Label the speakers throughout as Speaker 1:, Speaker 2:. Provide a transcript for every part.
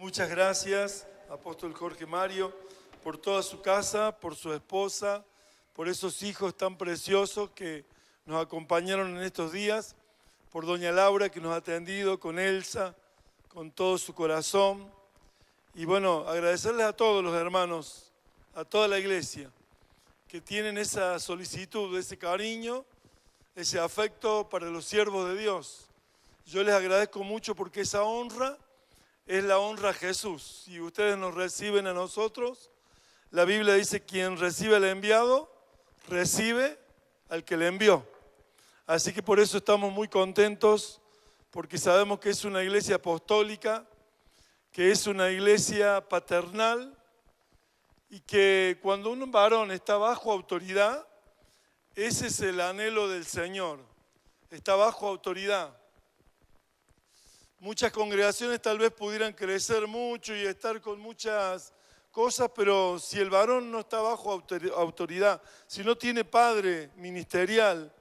Speaker 1: Muchas gracias, apóstol Jorge Mario, por toda su casa, por su esposa, por esos hijos tan preciosos que nos acompañaron en estos días, por doña Laura que nos ha atendido, con Elsa, con todo su corazón. Y bueno, agradecerles a todos los hermanos, a toda la iglesia, que tienen esa solicitud, ese cariño, ese afecto para los siervos de Dios. Yo les agradezco mucho porque esa honra es la honra a Jesús. Si ustedes nos reciben a nosotros, la Biblia dice, quien recibe al enviado, recibe al que le envió. Así que por eso estamos muy contentos, porque sabemos que es una iglesia apostólica, que es una iglesia paternal, y que cuando un varón está bajo autoridad, ese es el anhelo del Señor, está bajo autoridad. Muchas congregaciones tal vez pudieran crecer mucho y estar con muchas cosas, pero si el varón no está bajo autoridad, si no tiene padre ministerial,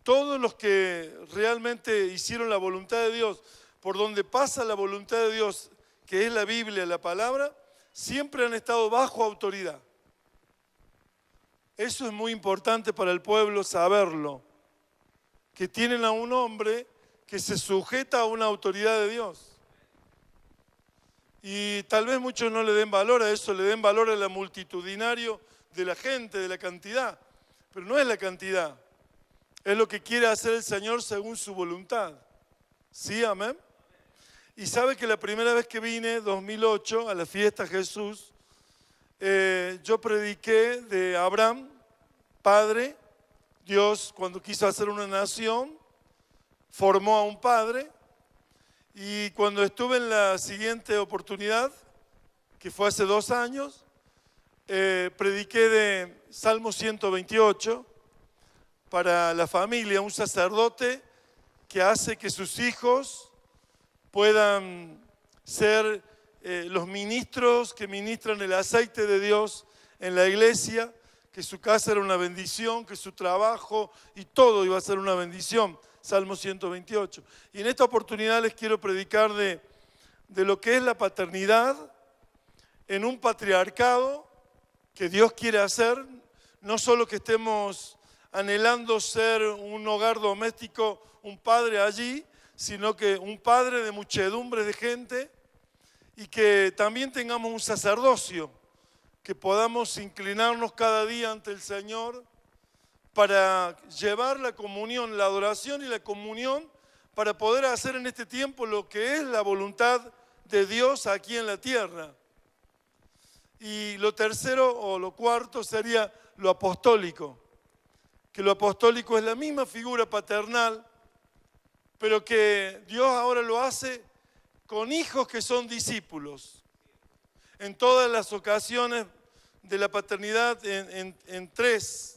Speaker 1: todos los que realmente hicieron la voluntad de Dios, por donde pasa la voluntad de Dios, que es la Biblia, la palabra, siempre han estado bajo autoridad. Eso es muy importante para el pueblo saberlo, que tienen a un hombre que se sujeta a una autoridad de Dios. Y tal vez muchos no le den valor a eso, le den valor a la multitudinario de la gente, de la cantidad. Pero no es la cantidad, es lo que quiere hacer el Señor según su voluntad. ¿Sí, amén? Y sabe que la primera vez que vine, 2008, a la fiesta Jesús, yo prediqué de Abraham, padre. Dios, cuando quiso hacer una nación, formó a un padre, y cuando estuve en la siguiente oportunidad, que fue hace 2 años, prediqué de Salmo 128 para la familia, un sacerdote que hace que sus hijos puedan ser los ministros que ministran el aceite de Dios en la iglesia, que su casa era una bendición, que su trabajo y todo iba a ser una bendición. Salmo 128. Y en esta oportunidad les quiero predicar de lo que es la paternidad en un patriarcado que Dios quiere hacer, no solo que estemos anhelando ser un hogar doméstico, un padre allí, sino que un padre de muchedumbre de gente, y que también tengamos un sacerdocio, que podamos inclinarnos cada día ante el Señor para llevar la comunión, la adoración y la comunión, para poder hacer en este tiempo lo que es la voluntad de Dios aquí en la tierra. Y lo tercero o lo cuarto sería lo apostólico, que lo apostólico es la misma figura paternal, pero que Dios ahora lo hace con hijos que son discípulos. En todas las ocasiones de la paternidad en tres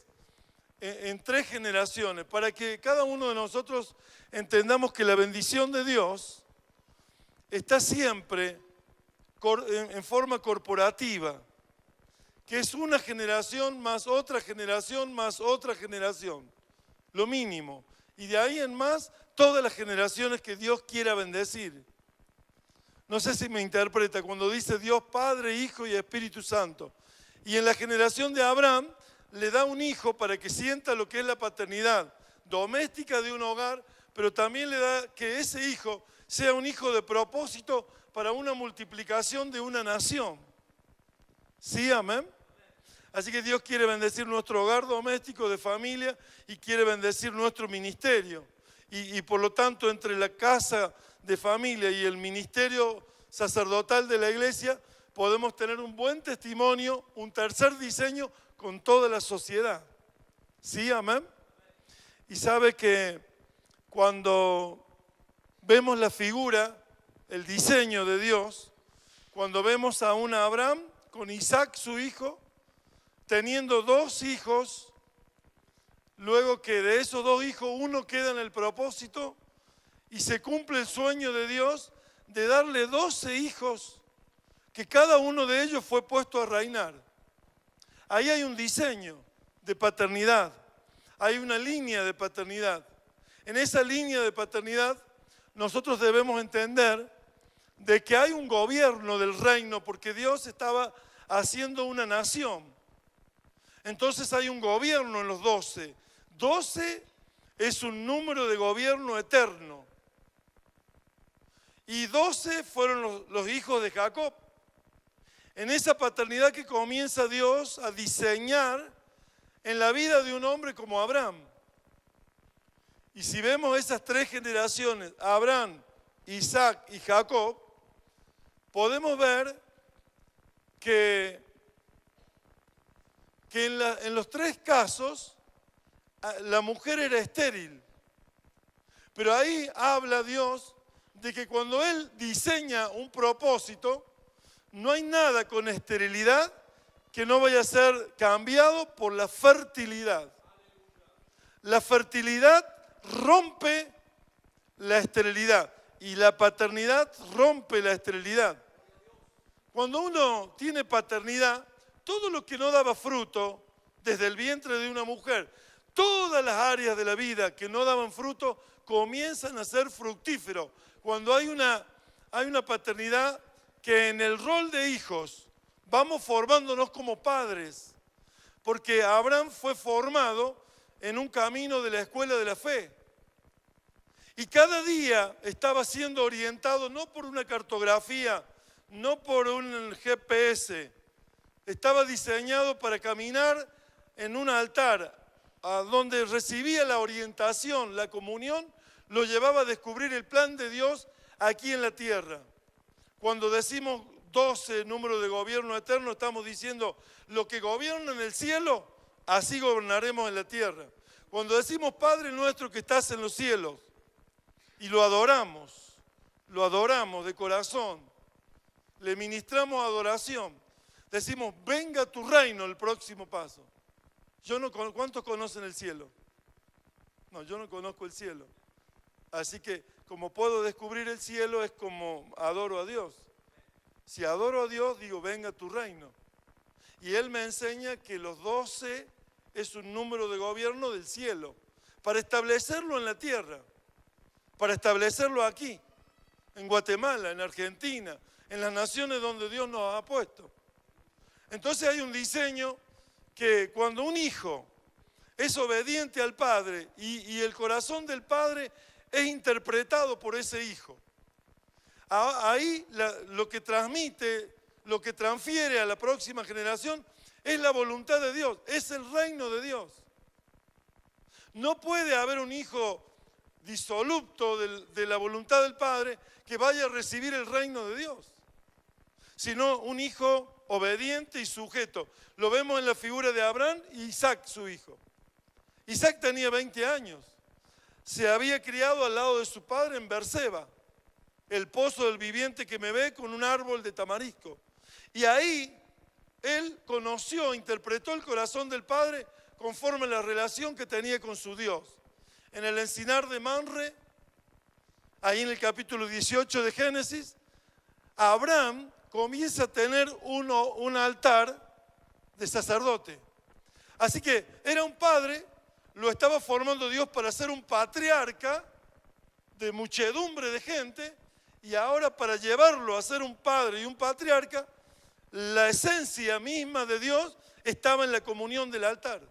Speaker 1: generaciones, para que cada uno de nosotros entendamos que la bendición de Dios está siempre en forma corporativa, que es una generación más otra generación más otra generación, lo mínimo. Y de ahí en más, todas las generaciones que Dios quiera bendecir. No sé si me interpreta cuando dice Dios Padre, Hijo y Espíritu Santo. Y en la generación de Abraham le da un hijo para que sienta lo que es la paternidad doméstica de un hogar, pero también le da que ese hijo sea un hijo de propósito para una multiplicación de una nación. ¿Sí, amén? Así que Dios quiere bendecir nuestro hogar doméstico de familia y quiere bendecir nuestro ministerio. Y por lo tanto, entre la casa de familia y el ministerio sacerdotal de la iglesia, podemos tener un buen testimonio, un tercer diseño con toda la sociedad. ¿Sí, amén? Y sabe que cuando vemos la figura, el diseño de Dios, cuando vemos a un Abraham con Isaac, su hijo, teniendo 2 hijos, luego que de esos 2 hijos uno queda en el propósito y se cumple el sueño de Dios de darle 12 hijos, que cada uno de ellos fue puesto a reinar. Ahí hay un diseño de paternidad, hay una línea de paternidad. En esa línea de paternidad nosotros debemos entender de que hay un gobierno del reino, porque Dios estaba haciendo una nación. Entonces hay un gobierno en los 12. 12 es un número de gobierno eterno. Y 12 fueron los hijos de Jacob. En esa paternidad que comienza Dios a diseñar en la vida de un hombre como Abraham. Y si vemos esas 3 generaciones, Abraham, Isaac y Jacob, podemos ver que en los 3 casos la mujer era estéril. Pero ahí habla Dios de que cuando Él diseña un propósito, no hay nada con esterilidad que no vaya a ser cambiado por la fertilidad. La fertilidad rompe la esterilidad y la paternidad rompe la esterilidad. Cuando uno tiene paternidad, todo lo que no daba fruto desde el vientre de una mujer, todas las áreas de la vida que no daban fruto comienzan a ser fructíferos. Cuando hay una paternidad que en el rol de hijos vamos formándonos como padres, porque Abraham fue formado en un camino de la escuela de la fe. Y cada día estaba siendo orientado no por una cartografía, no por un GPS, estaba diseñado para caminar en un altar, a donde recibía la orientación, la comunión, lo llevaba a descubrir el plan de Dios aquí en la tierra. Cuando decimos 12, número de gobierno eterno, estamos diciendo lo que gobierna en el cielo, así gobernaremos en la tierra. Cuando decimos Padre nuestro que estás en los cielos, y lo adoramos de corazón, le ministramos adoración, decimos venga tu reino, el próximo paso. ¿Cuántos conocen el cielo? No, yo no conozco el cielo. Así que como puedo descubrir el cielo es como adoro a Dios. Si adoro a Dios, digo venga tu reino. Y Él me enseña que los 12 es un número de gobierno del cielo, para establecerlo en la tierra, para establecerlo aquí, en Guatemala, en Argentina, en las naciones donde Dios nos ha puesto. Entonces hay un diseño que cuando un hijo es obediente al padre y el corazón del padre es interpretado por ese hijo, ahí lo que transmite, lo que transfiere a la próxima generación es la voluntad de Dios, es el reino de Dios. No puede haber un hijo disoluto de la voluntad del Padre que vaya a recibir el reino de Dios, sino un hijo obediente y sujeto. Lo vemos en la figura de Abraham y Isaac, su hijo. Isaac tenía 20 años. Se había criado al lado de su padre en Berseba, el pozo del viviente que me ve, con un árbol de tamarisco. Y ahí él conoció, interpretó el corazón del Padre conforme a la relación que tenía con su Dios. En el encinar de Mamre, ahí en el capítulo 18 de Génesis, Abraham comienza a tener un altar de sacerdote. Así que era un padre, lo estaba formando Dios para ser un patriarca de muchedumbre de gente, y ahora para llevarlo a ser un padre y un patriarca, la esencia misma de Dios estaba en la comunión del altar.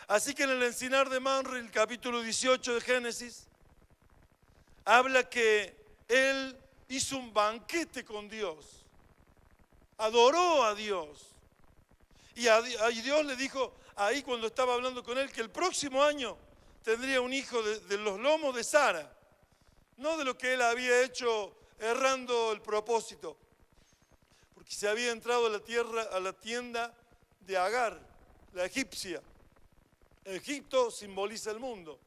Speaker 1: Así que en el encinar de Mamre, el capítulo 18 de Génesis, habla que él hizo un banquete con Dios, adoró a Dios. Y Dios le dijo ahí cuando estaba hablando con él que el próximo año tendría un hijo de los lomos de Sara, no de lo que él había hecho errando el propósito, porque se había entrado a la tienda de Agar, la egipcia. Egipto simboliza el mundo,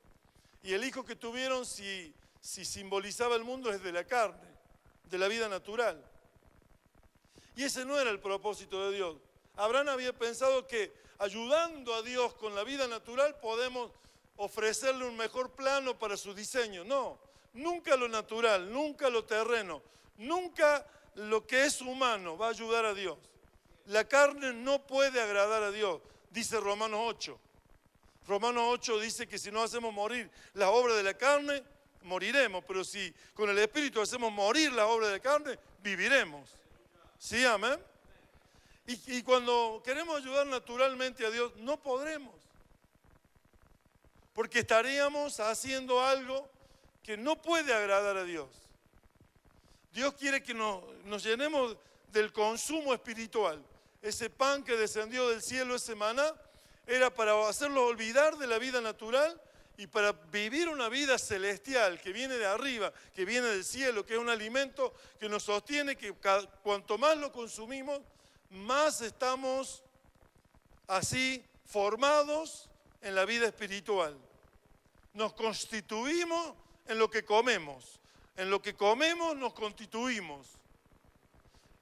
Speaker 1: y el hijo que tuvieron, si simbolizaba el mundo, es de la carne, de la vida natural. Y ese no era el propósito de Dios. Abraham había pensado que ayudando a Dios con la vida natural podemos ofrecerle un mejor plano para su diseño. No, nunca lo natural, nunca lo terreno, nunca lo que es humano va a ayudar a Dios. La carne no puede agradar a Dios, dice Romanos 8. Romanos 8 dice que si no hacemos morir las obras de la carne, moriremos, pero si con el Espíritu hacemos morir la obra de la carne, viviremos. ¿Sí, amén? Y cuando queremos ayudar naturalmente a Dios, no podremos. Porque estaríamos haciendo algo que no puede agradar a Dios. Dios quiere que nos llenemos del consumo espiritual. Ese pan que descendió del cielo, ese maná, era para hacerlos olvidar de la vida natural y para vivir una vida celestial que viene de arriba, que viene del cielo, que es un alimento que nos sostiene, que cuanto más lo consumimos, más estamos así formados en la vida espiritual. Nos constituimos en lo que comemos. En lo que comemos nos constituimos.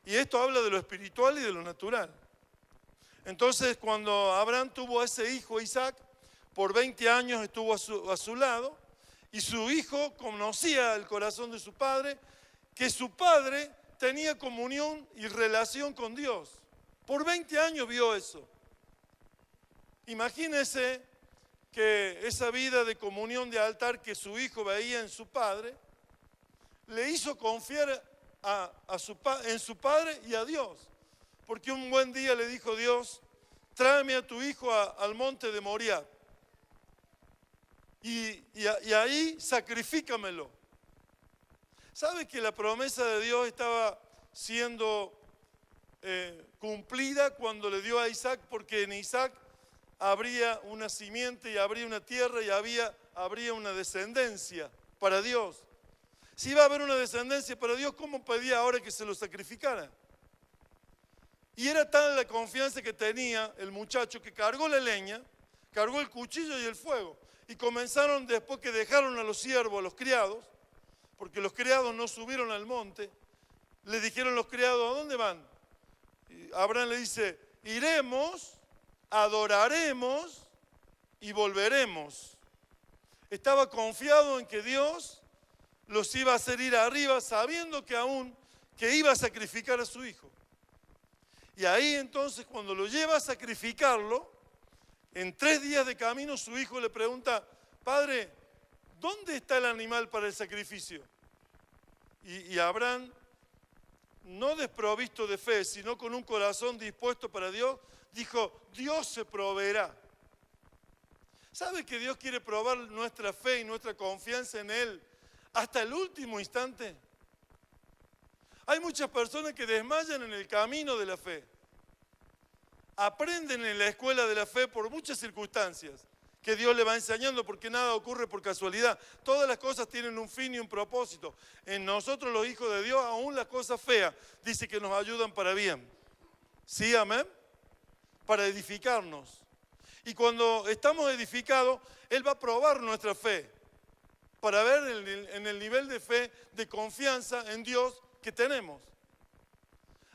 Speaker 1: Y esto habla de lo espiritual y de lo natural. Entonces, cuando Abraham tuvo a ese hijo, Isaac, por 20 años estuvo a su lado, y su hijo conocía el corazón de su padre, que su padre tenía comunión y relación con Dios. Por 20 años vio eso. Imagínese que esa vida de comunión de altar que su hijo veía en su padre, le hizo confiar en su padre y a Dios. Porque un buen día le dijo Dios, tráeme a tu hijo al monte de Moriah. Y ahí sacrifícamelo. ¿Sabe que la promesa de Dios estaba siendo cumplida cuando le dio a Isaac? Porque en Isaac habría una simiente y habría una tierra y habría una descendencia para Dios. Si iba a haber una descendencia para Dios, ¿cómo pedía ahora que se lo sacrificara? Y era tal la confianza que tenía el muchacho que cargó la leña, cargó el cuchillo y el fuego. Y comenzaron, después que dejaron a los siervos, a los criados, porque los criados no subieron al monte, le dijeron los criados, ¿a dónde van? Y Abraham le dice, iremos, adoraremos y volveremos. Estaba confiado en que Dios los iba a hacer ir arriba, sabiendo que iba a sacrificar a su hijo. Y ahí entonces, cuando lo lleva a sacrificarlo, en 3 días de camino su hijo le pregunta, padre, ¿dónde está el animal para el sacrificio? Y Abraham, no desprovisto de fe, sino con un corazón dispuesto para Dios, dijo, Dios se proveerá. ¿Sabe que Dios quiere probar nuestra fe y nuestra confianza en Él hasta el último instante? Hay muchas personas que desmayan en el camino de la fe. Aprenden en la escuela de la fe por muchas circunstancias que Dios le va enseñando, porque nada ocurre por casualidad. Todas las cosas tienen un fin y un propósito. En nosotros los hijos de Dios, aún las cosas feas, dice que nos ayudan para bien. ¿Sí, amén? Para edificarnos. Y cuando estamos edificados, Él va a probar nuestra fe, para ver en el nivel de fe, de confianza en Dios que tenemos.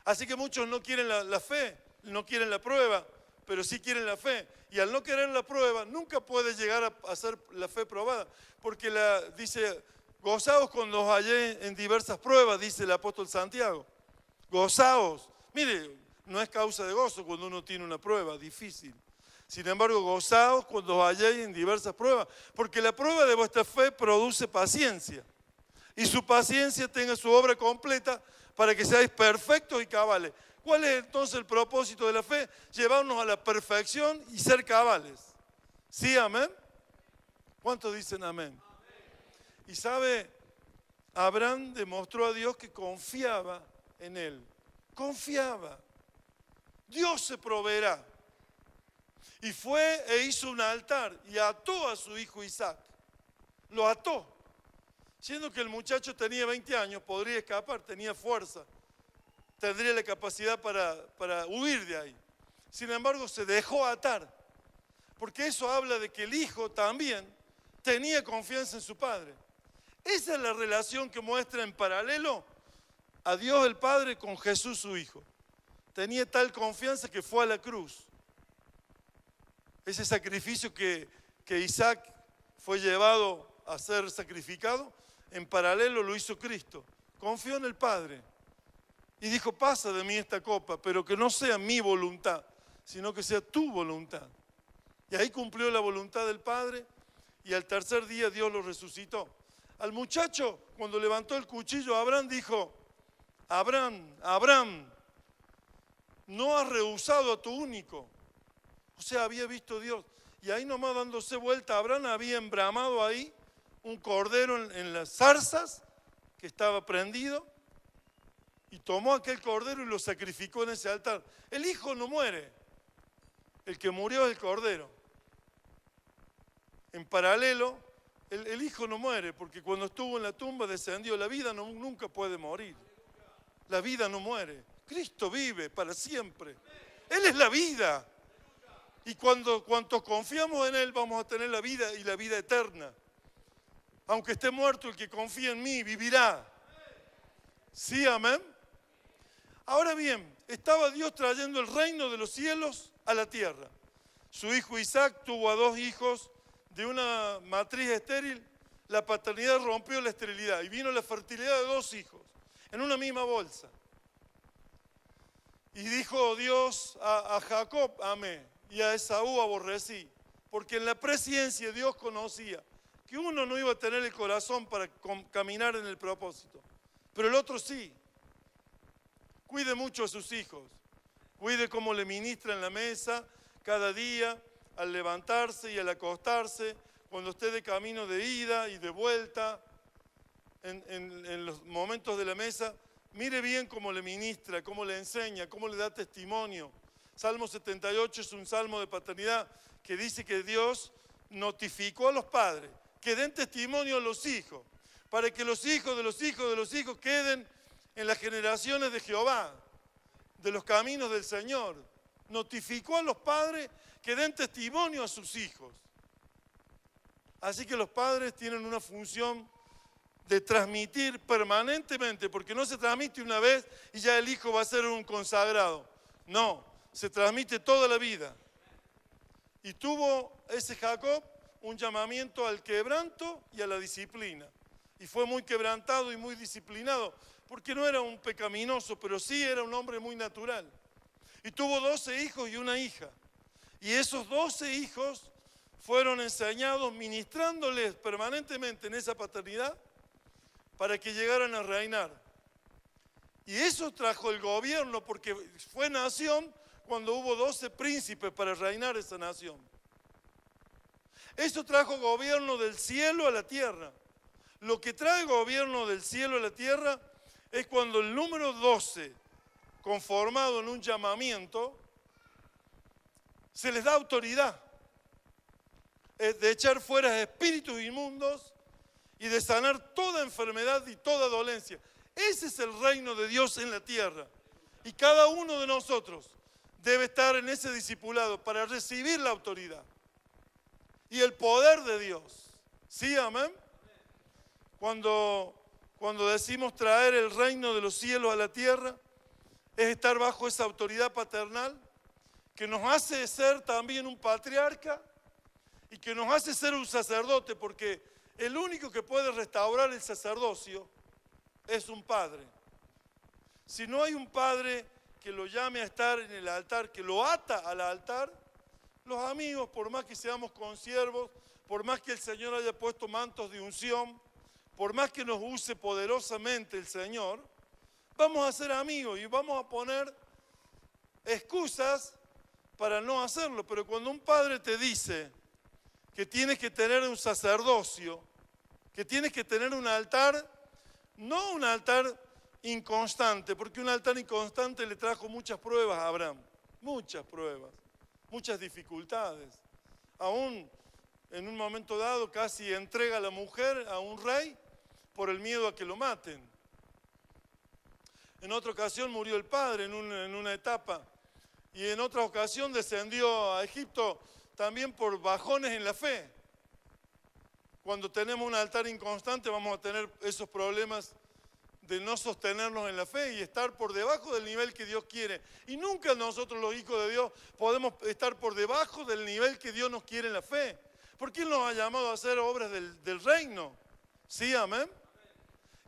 Speaker 1: Así que muchos no quieren la fe, no quieren la prueba, pero sí quieren la fe. Y al no querer la prueba, nunca puede llegar a ser la fe probada. Porque dice, gozaos cuando os hallé en diversas pruebas, dice el apóstol Santiago. Gozaos. Mire, no es causa de gozo cuando uno tiene una prueba difícil. Sin embargo, gozaos cuando os halléis en diversas pruebas, porque la prueba de vuestra fe produce paciencia. Y su paciencia tenga su obra completa para que seáis perfectos y cabales. ¿Cuál es entonces el propósito de la fe? Llevarnos a la perfección y ser cabales. ¿Sí, amén? ¿Cuántos dicen amén? Y sabe, Abraham demostró a Dios que confiaba en Él. Confiaba. Dios se proveerá. Y fue e hizo un altar y ató a su hijo Isaac. Lo ató. Siendo que el muchacho tenía 20 años, podría escapar, tenía fuerza. Tendría la capacidad para huir de ahí. Sin embargo, se dejó atar. Porque eso habla de que el hijo también tenía confianza en su padre. Esa es la relación que muestra en paralelo a Dios el Padre con Jesús su Hijo. Tenía tal confianza que fue a la cruz. Ese sacrificio que Isaac fue llevado a ser sacrificado, en paralelo lo hizo Cristo. Confió en el Padre y dijo, pasa de mí esta copa, pero que no sea mi voluntad, sino que sea tu voluntad. Y ahí cumplió la voluntad del Padre y al tercer día Dios lo resucitó. Al muchacho, cuando levantó el cuchillo, Abraham dijo, Abraham, no has rehusado a tu único. O sea, había visto a Dios. Y ahí nomás dándose vuelta, Abraham había embramado ahí un cordero en las zarzas que estaba prendido y tomó aquel cordero y lo sacrificó en ese altar. El hijo no muere, el que murió es el cordero. En paralelo, el hijo no muere porque cuando estuvo en la tumba descendió. La vida nunca puede morir. La vida no muere. Cristo vive para siempre. Él es la vida. Y cuanto confiamos en Él, vamos a tener la vida y la vida eterna. Aunque esté muerto, el que confía en mí vivirá. ¿Sí, amén? Ahora bien, estaba Dios trayendo el reino de los cielos a la tierra. Su hijo Isaac tuvo a 2 hijos de una matriz estéril. La paternidad rompió la esterilidad y vino la fertilidad de 2 hijos en una misma bolsa. Y dijo Dios a Jacob, amé, y a Esaú aborrecí, porque en la presciencia Dios conocía que uno no iba a tener el corazón para caminar en el propósito, pero el otro sí. Cuide mucho a sus hijos, cuide cómo le ministra en la mesa cada día, al levantarse y al acostarse, cuando esté de camino de ida y de vuelta, en los momentos de la mesa. Mire bien cómo le ministra, cómo le enseña, cómo le da testimonio. Salmo 78 es un salmo de paternidad que dice que Dios notificó a los padres que den testimonio a los hijos, para que los hijos de los hijos de los hijos queden en las generaciones de Jehová, de los caminos del Señor. Notificó a los padres que den testimonio a sus hijos. Así que los padres tienen una función de transmitir permanentemente, porque no se transmite una vez y ya el hijo va a ser un consagrado. No, se transmite toda la vida. Y tuvo ese Jacob un llamamiento al quebranto y a la disciplina. Y fue muy quebrantado y muy disciplinado, porque no era un pecaminoso, pero sí era un hombre muy natural. Y tuvo 12 hijos y una hija. Y esos 12 hijos fueron enseñados ministrándoles permanentemente en esa paternidad para que llegaran a reinar. Y eso trajo el gobierno, porque fue nación cuando hubo 12 príncipes para reinar esa nación. Eso trajo gobierno del cielo a la tierra. Lo que trae gobierno del cielo a la tierra es cuando el número 12, conformado en un llamamiento, se les da autoridad de echar fuera espíritus inmundos y de sanar toda enfermedad y toda dolencia. Ese es el reino de Dios en la tierra. Y cada uno de nosotros debe estar en ese discipulado para recibir la autoridad y el poder de Dios. ¿Sí, amén? Cuando decimos traer el reino de los cielos a la tierra, es estar bajo esa autoridad paternal que nos hace ser también un patriarca y que nos hace ser un sacerdote, porque el único que puede restaurar el sacerdocio es un padre. Si no hay un padre que lo llame a estar en el altar, que lo ata al altar, los amigos, por más que seamos consiervos, por más que el Señor haya puesto mantos de unción, por más que nos use poderosamente el Señor, vamos a ser amigos y vamos a poner excusas para no hacerlo. Pero cuando un padre te dice que tienes que tener un sacerdocio, que tienes que tener un altar, no un altar inconstante, porque un altar inconstante le trajo muchas pruebas a Abraham, muchas pruebas, muchas dificultades. Aún en un momento dado casi entrega a la mujer a un rey por el miedo a que lo maten. En otra ocasión murió el padre en una etapa, y en otra ocasión descendió a Egipto también por bajones en la fe. Cuando tenemos un altar inconstante vamos a tener esos problemas de no sostenernos en la fe y estar por debajo del nivel que Dios quiere. Y nunca nosotros los hijos de Dios podemos estar por debajo del nivel que Dios nos quiere en la fe. Porque Él nos ha llamado a hacer obras del reino. ¿Sí, amén?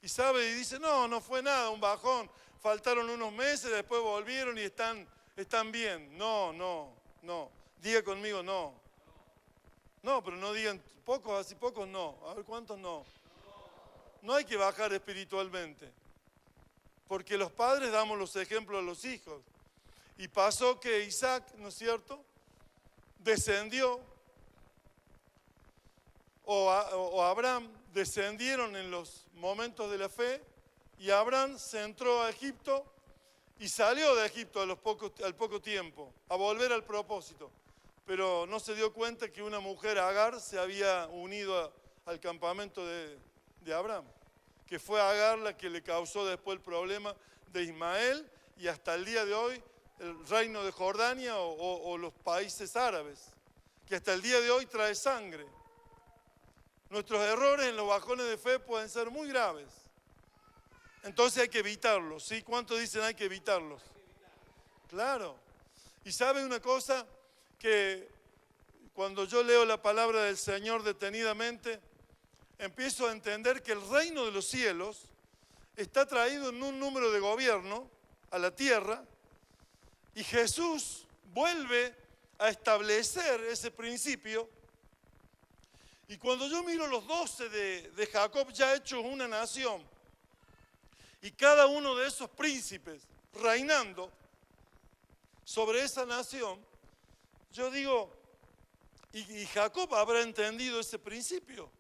Speaker 1: Y sabe, y dice, no fue nada, un bajón. Faltaron unos meses, después volvieron y están bien. No. Diga conmigo, no. No, pero no digan pocos, así pocos no. A ver, ¿cuántos no? no hay que bajar espiritualmente, porque los padres damos los ejemplos a los hijos. Y pasó que Isaac, ¿no es cierto?, descendió, o Abraham descendieron en los momentos de la fe, y Abraham se entró a Egipto y salió de Egipto al poco tiempo, a volver al propósito. Pero no se dio cuenta que una mujer, Agar, se había unido al campamento de Abraham, que fue Agar la que le causó después el problema de Ismael y hasta el día de hoy el reino de Jordania o los países árabes, que hasta el día de hoy trae sangre. Nuestros errores en los bajones de fe pueden ser muy graves. Entonces hay que evitarlos, ¿sí? ¿Cuántos dicen hay que evitarlos? Claro. Y ¿sabe una cosa? Que cuando yo leo la palabra del Señor detenidamente, empiezo a entender que el reino de los cielos está traído en un número de gobierno a la tierra, y Jesús vuelve a establecer ese principio. Y cuando yo miro los 12 de Jacob ya hechos una nación, y cada uno de esos príncipes reinando sobre esa nación, yo digo, y Jacob habrá entendido ese principio,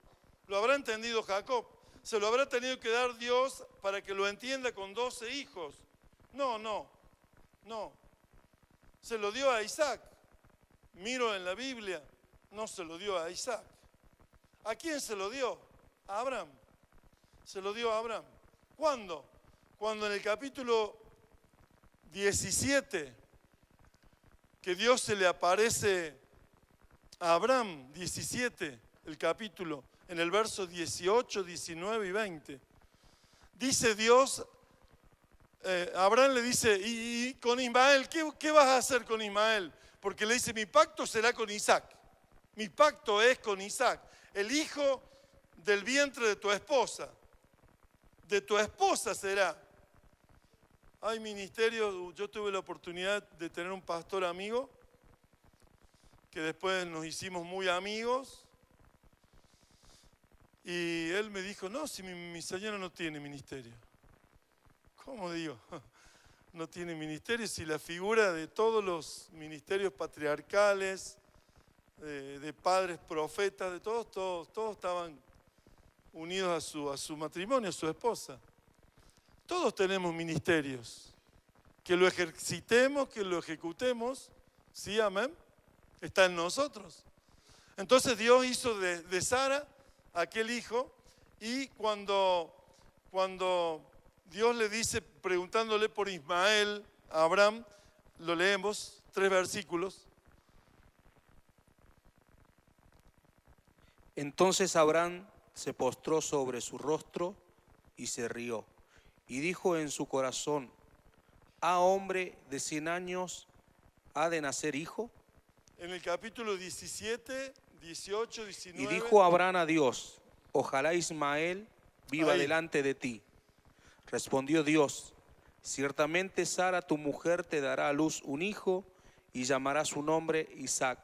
Speaker 1: lo habrá entendido Jacob, se lo habrá tenido que dar Dios para que lo entienda con 12 hijos. No, se lo dio a Isaac. Miro en la Biblia, no se lo dio a Isaac. ¿A quién se lo dio? A Abraham. Se lo dio a Abraham. ¿Cuándo? Cuando en el capítulo 17, que Dios se le aparece a Abraham, 17, el capítulo, en el verso 18, 19 y 20. Dice Dios, Abraham le dice, y con Ismael, ¿qué vas a hacer con Ismael? Porque le dice, mi pacto será con Isaac. Mi pacto es con Isaac, el hijo del vientre de tu esposa. De tu esposa será. Hay ministerios, yo tuve la oportunidad de tener un pastor amigo, que después nos hicimos muy amigos, y él me dijo, no, si mi señora no tiene ministerio. ¿Cómo digo? No tiene ministerio, si la figura de todos los ministerios patriarcales, de padres profetas, de todos estaban unidos a su matrimonio, a su esposa. Todos tenemos ministerios. Que lo ejercitemos, que lo ejecutemos, ¿sí? Amén. Está en nosotros. Entonces Dios hizo de Sara aquel hijo, y cuando Dios le dice, preguntándole por Ismael a Abraham, lo leemos, 3 versículos.
Speaker 2: Entonces Abraham se postró sobre su rostro y se rió, y dijo en su corazón, ¿a hombre de 100 años ha de nacer hijo?
Speaker 1: En el capítulo 17, 18, 19.
Speaker 2: Y dijo Abraham a Dios, ojalá Ismael viva delante de ti. Respondió Dios, ciertamente Sara tu mujer te dará a luz un hijo, y llamará su nombre Isaac.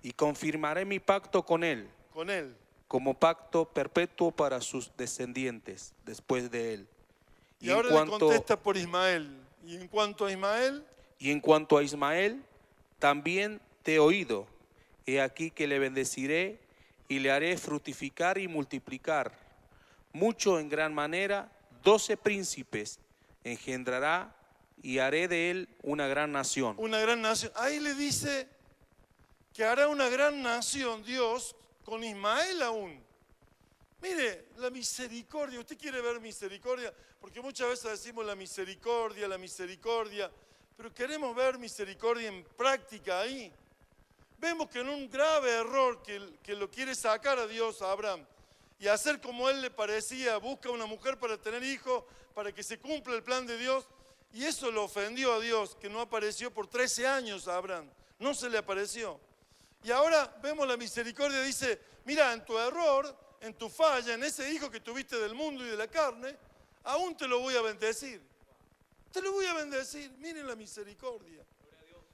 Speaker 2: Y confirmaré mi pacto con él. Como pacto perpetuo para sus descendientes después de él.
Speaker 1: Y ahora le contesta por Ismael. ¿Y en cuanto a Ismael?
Speaker 2: Y en cuanto a Ismael, también te he oído. He aquí que le bendeciré y le haré fructificar y multiplicar. Mucho en gran manera, 12 príncipes engendrará y haré de él una gran nación.
Speaker 1: Una gran nación. Ahí le dice que hará una gran nación Dios con Ismael aún. Mire, la misericordia. ¿Usted quiere ver misericordia? Porque muchas veces decimos la misericordia, pero queremos ver misericordia en práctica ahí. Vemos que en un grave error que lo quiere sacar a Dios, a Abraham, y hacer como él le parecía, busca una mujer para tener hijos, para que se cumpla el plan de Dios, y eso lo ofendió a Dios, que no apareció por 13 años a Abraham, no se le apareció. Y ahora vemos la misericordia, dice, mira, en tu error, en tu falla, en ese hijo que tuviste del mundo y de la carne, aún te lo voy a bendecir. Te lo voy a bendecir, miren la misericordia.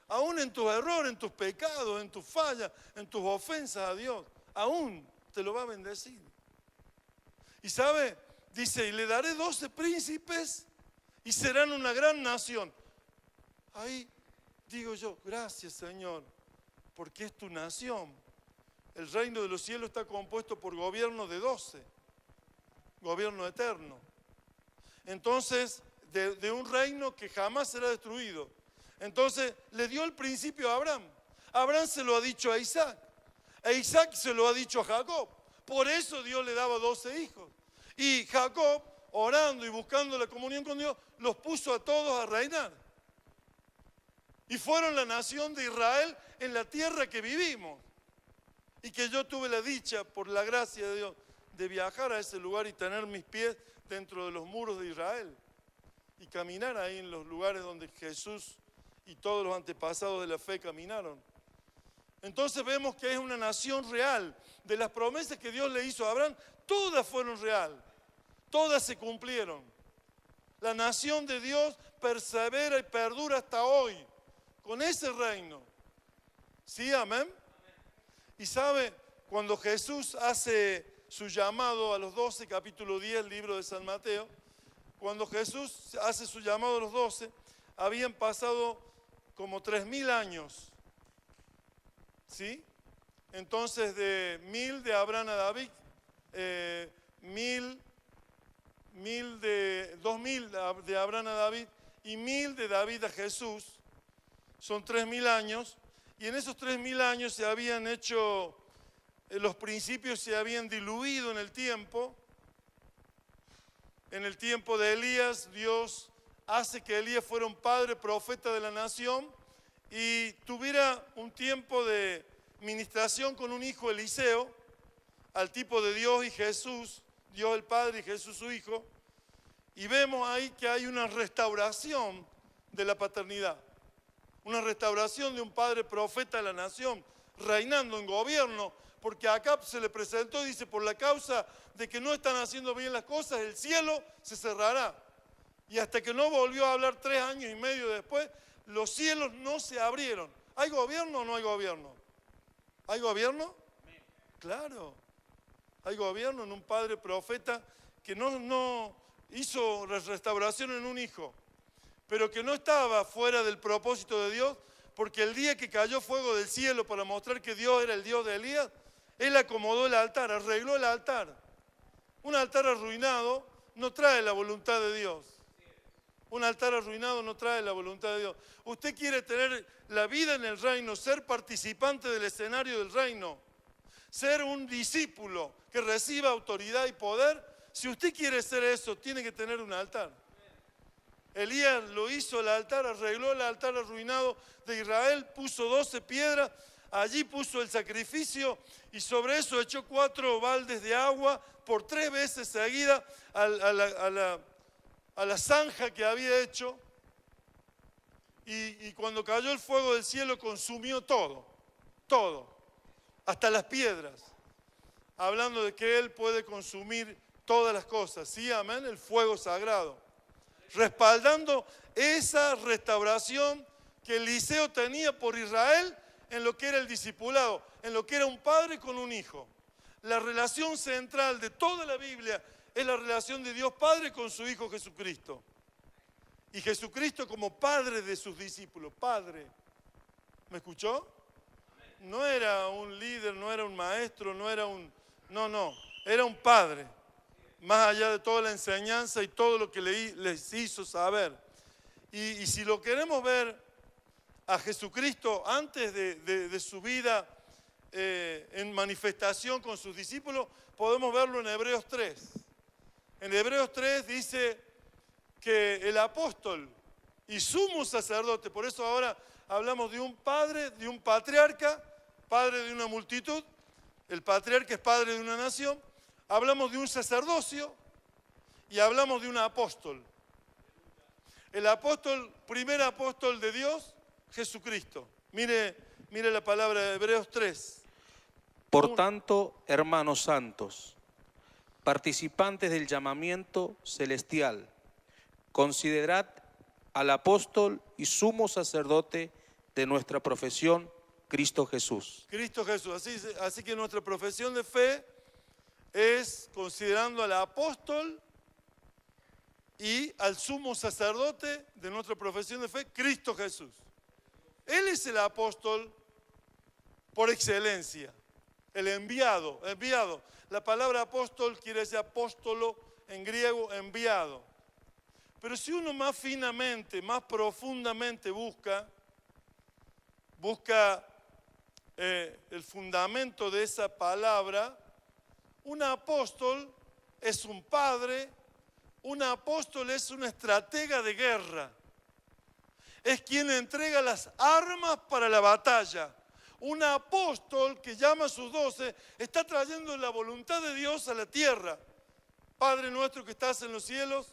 Speaker 1: Aún en tus errores, en tus pecados, en tus fallas, en tus ofensas a Dios, aún te lo va a bendecir. Y sabe, dice, y le daré 12 príncipes y serán una gran nación. Ahí digo yo, gracias Señor, porque es tu nación. El reino de los cielos está compuesto por gobierno de 12, gobierno eterno. Entonces, de un reino que jamás será destruido. Entonces, le dio el principio a Abraham. Abraham se lo ha dicho a Isaac. E Isaac se lo ha dicho a Jacob. Por eso Dios le daba 12 hijos. Y Jacob, orando y buscando la comunión con Dios, los puso a todos a reinar. Y fueron la nación de Israel en la tierra que vivimos. Y que yo tuve la dicha, por la gracia de Dios, de viajar a ese lugar y tener mis pies dentro de los muros de Israel. Y caminar ahí en los lugares donde Jesús y todos los antepasados de la fe caminaron. Entonces vemos que es una nación real. De las promesas que Dios le hizo a Abraham, todas fueron real. Todas se cumplieron. La nación de Dios persevera y perdura hasta hoy, con ese reino. ¿Sí? Amén. Y sabe, cuando Jesús hace su llamado a los 12, capítulo 10, libro de San Mateo, cuando Jesús hace su llamado a los 12, habían pasado como 3000 años. ¿Sí? Entonces de 1000 de Abraham a David, 2000 de Abraham a David y 1000 de David a Jesús, son 3000 años, y en esos 3000 años se habían hecho, los principios se habían diluido en el tiempo. En el tiempo de Elías, Dios hace que Elías fuera un padre profeta de la nación y tuviera un tiempo de ministración con un hijo, Eliseo, al tipo de Dios y Jesús, Dios el Padre y Jesús su Hijo, y vemos ahí que hay una restauración de la paternidad, una restauración de un padre profeta de la nación, reinando en gobierno, porque a Acab se le presentó y dice, por la causa de que no están haciendo bien las cosas, el cielo se cerrará. Y hasta que no volvió a hablar 3 años y medio después, los cielos no se abrieron. ¿Hay gobierno o no hay gobierno? ¿Hay gobierno? Claro. Hay gobierno en un padre profeta que no hizo restauración en un hijo, pero que no estaba fuera del propósito de Dios, porque el día que cayó fuego del cielo para mostrar que Dios era el Dios de Elías, él acomodó el altar, arregló el altar. Un altar arruinado no trae la voluntad de Dios. Un altar arruinado no trae la voluntad de Dios. Usted quiere tener la vida en el reino, ser participante del escenario del reino, ser un discípulo que reciba autoridad y poder. Si usted quiere ser eso, tiene que tener un altar. Elías lo hizo, el altar, arregló el altar arruinado de Israel, puso 12 piedras, allí puso el sacrificio y sobre eso echó 4 baldes de agua por 3 veces seguidas a la zanja que había hecho, y cuando cayó el fuego del cielo consumió todo, hasta las piedras, hablando de que Él puede consumir todas las cosas, ¿sí? Amén, el fuego sagrado, respaldando esa restauración que Eliseo tenía por Israel en lo que era el discipulado, en lo que era un padre con un hijo. La relación central de toda la Biblia es la relación de Dios Padre con su Hijo Jesucristo. Y Jesucristo como Padre de sus discípulos, Padre. ¿Me escuchó? No era un líder, no era un maestro, no, era un Padre. Más allá de toda la enseñanza y todo lo que les hizo saber. Y si lo queremos ver a Jesucristo antes de su vida en manifestación con sus discípulos, podemos verlo en Hebreos 3. En Hebreos 3 dice que el apóstol y sumo sacerdote, por eso ahora hablamos de un padre, de un patriarca, padre de una multitud, el patriarca es padre de una nación, hablamos de un sacerdocio y hablamos de un apóstol. El apóstol, primer apóstol de Dios, Jesucristo. Mire la palabra de Hebreos 3.
Speaker 2: Por tanto, hermanos santos, participantes del llamamiento celestial, considerad al apóstol y sumo sacerdote de nuestra profesión, Cristo Jesús.
Speaker 1: Cristo Jesús. Así que nuestra profesión de fe es considerando al apóstol y al sumo sacerdote de nuestra profesión de fe, Cristo Jesús. Él es el apóstol por excelencia, el enviado. La palabra apóstol quiere decir apóstolo en griego, enviado. Pero si uno más finamente, más profundamente busca el fundamento de esa palabra, un apóstol es un padre, un apóstol es un estratega de guerra. Es quien entrega las armas para la batalla. Un apóstol que llama a sus 12 está trayendo la voluntad de Dios a la tierra. Padre nuestro que estás en los cielos,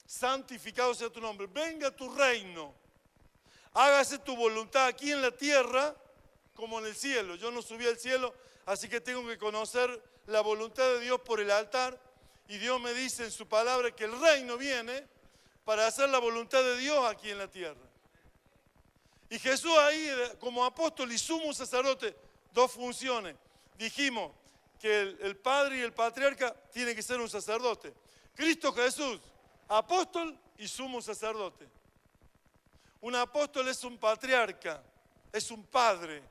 Speaker 1: santificado sea tu nombre. Venga tu reino. Hágase tu voluntad aquí en la tierra como en el cielo. Yo no subí al cielo, así que tengo que conocer la voluntad de Dios por el altar. Y Dios me dice en su palabra que el reino viene para hacer la voluntad de Dios aquí en la tierra. Y Jesús ahí, como apóstol y sumo sacerdote, dos funciones. Dijimos que el padre y el patriarca tienen que ser un sacerdote. Cristo Jesús, apóstol y sumo sacerdote. Un apóstol es un patriarca, es un padre.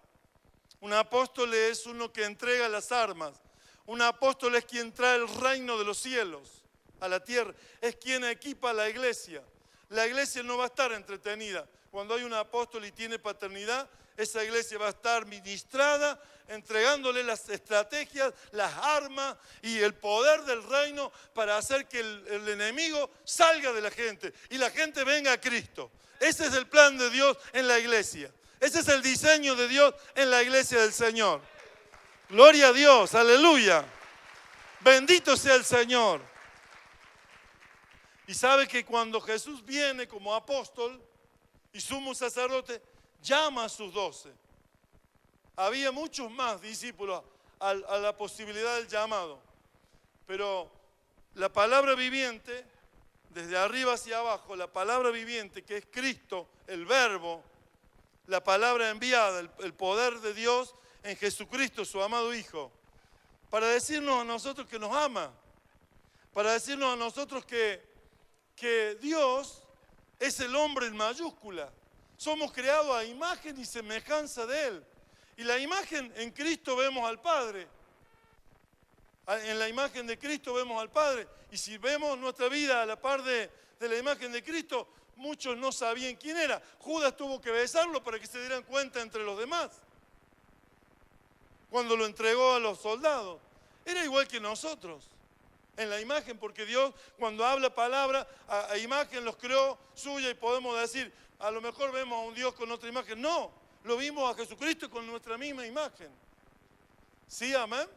Speaker 1: Un apóstol es uno que entrega las armas. Un apóstol es quien trae el reino de los cielos a la tierra. Es quien equipa a la iglesia. La iglesia no va a estar entretenida. Cuando hay un apóstol y tiene paternidad, esa iglesia va a estar ministrada, entregándole las estrategias, las armas y el poder del reino para hacer que el enemigo salga de la gente y la gente venga a Cristo. Ese es el plan de Dios en la iglesia. Ese es el diseño de Dios en la iglesia del Señor. Gloria a Dios, aleluya. Bendito sea el Señor. Y sabe que cuando Jesús viene como apóstol y sumo sacerdote, llama a sus 12. Había muchos más discípulos a la posibilidad del llamado. Pero la palabra viviente, desde arriba hacia abajo, la palabra viviente que es Cristo, el verbo, la palabra enviada, el poder de Dios en Jesucristo, su amado Hijo, para decirnos a nosotros que nos ama, para decirnos a nosotros que Dios es el hombre en mayúscula. Somos creados a imagen y semejanza de Él. Y la imagen en Cristo vemos al Padre. En la imagen de Cristo vemos al Padre. Y si vemos nuestra vida a la par de la imagen de Cristo, muchos no sabían quién era. Judas tuvo que besarlo para que se dieran cuenta entre los demás. Cuando lo entregó a los soldados. Era igual que nosotros. En la imagen, porque Dios cuando habla palabra, a imagen los creó suya y podemos decir, a lo mejor vemos a un Dios con otra imagen. No, lo vimos a Jesucristo con nuestra misma imagen. ¿Sí, amén?